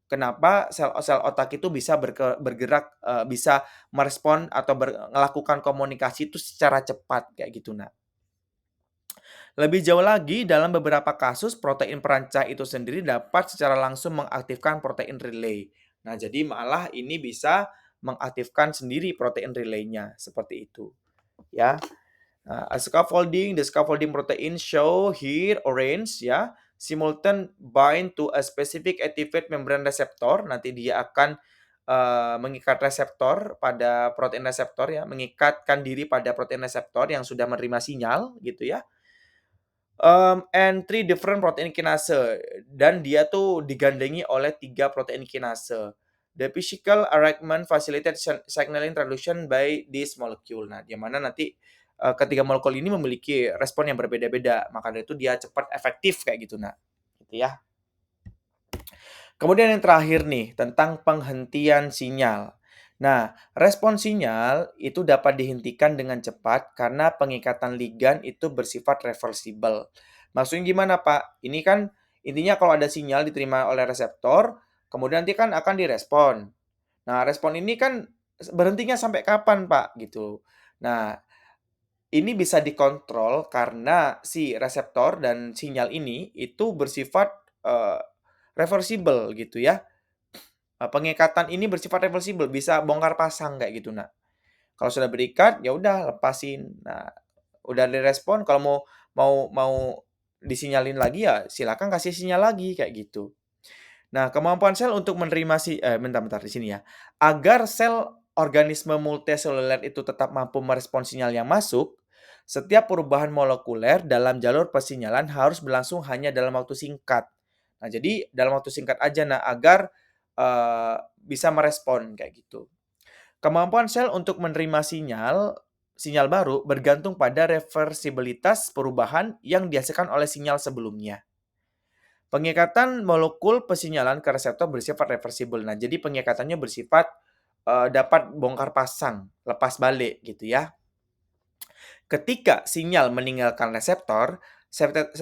kenapa sel-sel otak itu bisa bergerak, bisa merespon atau melakukan komunikasi itu secara cepat, kayak gitu, nah. Lebih jauh lagi, dalam beberapa kasus protein perancah itu sendiri dapat secara langsung mengaktifkan protein relay. Nah, jadi malah ini bisa mengaktifkan sendiri protein relaynya, seperti itu, ya. The scaffolding protein show here orange ya, simultan bind to a specific activate membrane receptor. Nanti dia akan mengikat reseptor pada protein reseptor ya, mengikatkan diri pada protein reseptor yang sudah menerima sinyal gitu ya. And three different protein kinase dan dia tuh digandengi oleh 3 protein kinase. The physical arrangement facilitate signaling transduction by this molecule. Nah, di mana nanti, ketiga molekul ini memiliki respon yang berbeda-beda, maka dari itu dia cepat efektif kayak gitu, nah, gitu ya. Kemudian yang terakhir nih, tentang penghentian sinyal. Nah, respon sinyal itu dapat dihentikan dengan cepat karena pengikatan ligan itu bersifat reversible. Maksudnya gimana, Pak? Ini kan intinya kalau ada sinyal diterima oleh reseptor, kemudian nanti kan akan direspon. Nah, respon ini kan berhentinya sampai kapan, Pak? Gitu. Nah, ini bisa dikontrol karena si reseptor dan sinyal ini itu bersifat, eee, reversible gitu ya. Pengikatan ini bersifat reversible, bisa bongkar pasang kayak gitu, Nak. Kalau sudah berikat, ya udah lepasin. Nah, udah direspon kalau mau mau mau disinyalin lagi ya silakan kasih sinyal lagi kayak gitu. Nah, kemampuan sel untuk menerima bentar bentar di sini ya. Agar sel organisme multiseluler itu tetap mampu merespon sinyal yang masuk, setiap perubahan molekuler dalam jalur persinyalan harus berlangsung hanya dalam waktu singkat. Nah, jadi dalam waktu singkat aja nah agar bisa merespon kayak gitu. Kemampuan sel untuk menerima sinyal baru bergantung pada reversibilitas perubahan yang dihasilkan oleh sinyal sebelumnya. Pengikatan molekul pesinyalan ke reseptor bersifat reversibel. Nah, jadi pengikatannya bersifat dapat bongkar pasang, lepas balik gitu ya. Ketika sinyal meninggalkan reseptor,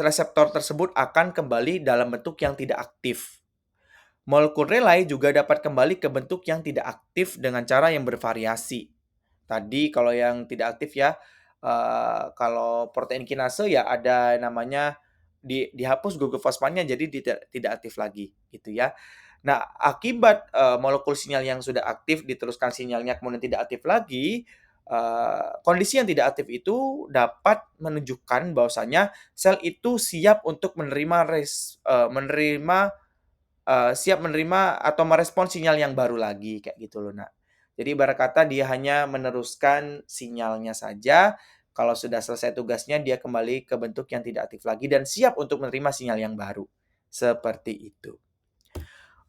reseptor tersebut akan kembali dalam bentuk yang tidak aktif. Molekul relay juga dapat kembali ke bentuk yang tidak aktif dengan cara yang bervariasi. Tadi kalau yang tidak aktif ya, kalau protein kinase ya ada namanya dihapus gugur fosfatnya jadi tidak aktif lagi gitu ya. Nah, akibat, molekul sinyal yang sudah aktif diteruskan sinyalnya kemudian tidak aktif lagi, kondisi yang tidak aktif itu dapat menunjukkan bahwasanya sel itu siap untuk siap menerima atau merespon sinyal yang baru lagi, kayak gitu loh, Nak. Jadi ibarat kata dia hanya meneruskan sinyalnya saja, kalau sudah selesai tugasnya dia kembali ke bentuk yang tidak aktif lagi dan siap untuk menerima sinyal yang baru, seperti itu.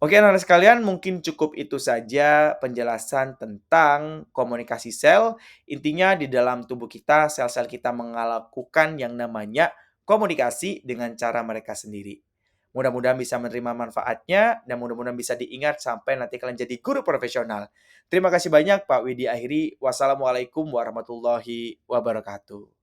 Oke, anak-anak sekalian, mungkin cukup itu saja penjelasan tentang komunikasi sel. Intinya di dalam tubuh kita, sel-sel kita melakukan yang namanya komunikasi dengan cara mereka sendiri. Mudah-mudahan bisa menerima manfaatnya dan mudah-mudahan bisa diingat sampai nanti kalian jadi guru profesional. Terima kasih banyak Pak Widi akhiri. Wassalamualaikum warahmatullahi wabarakatuh.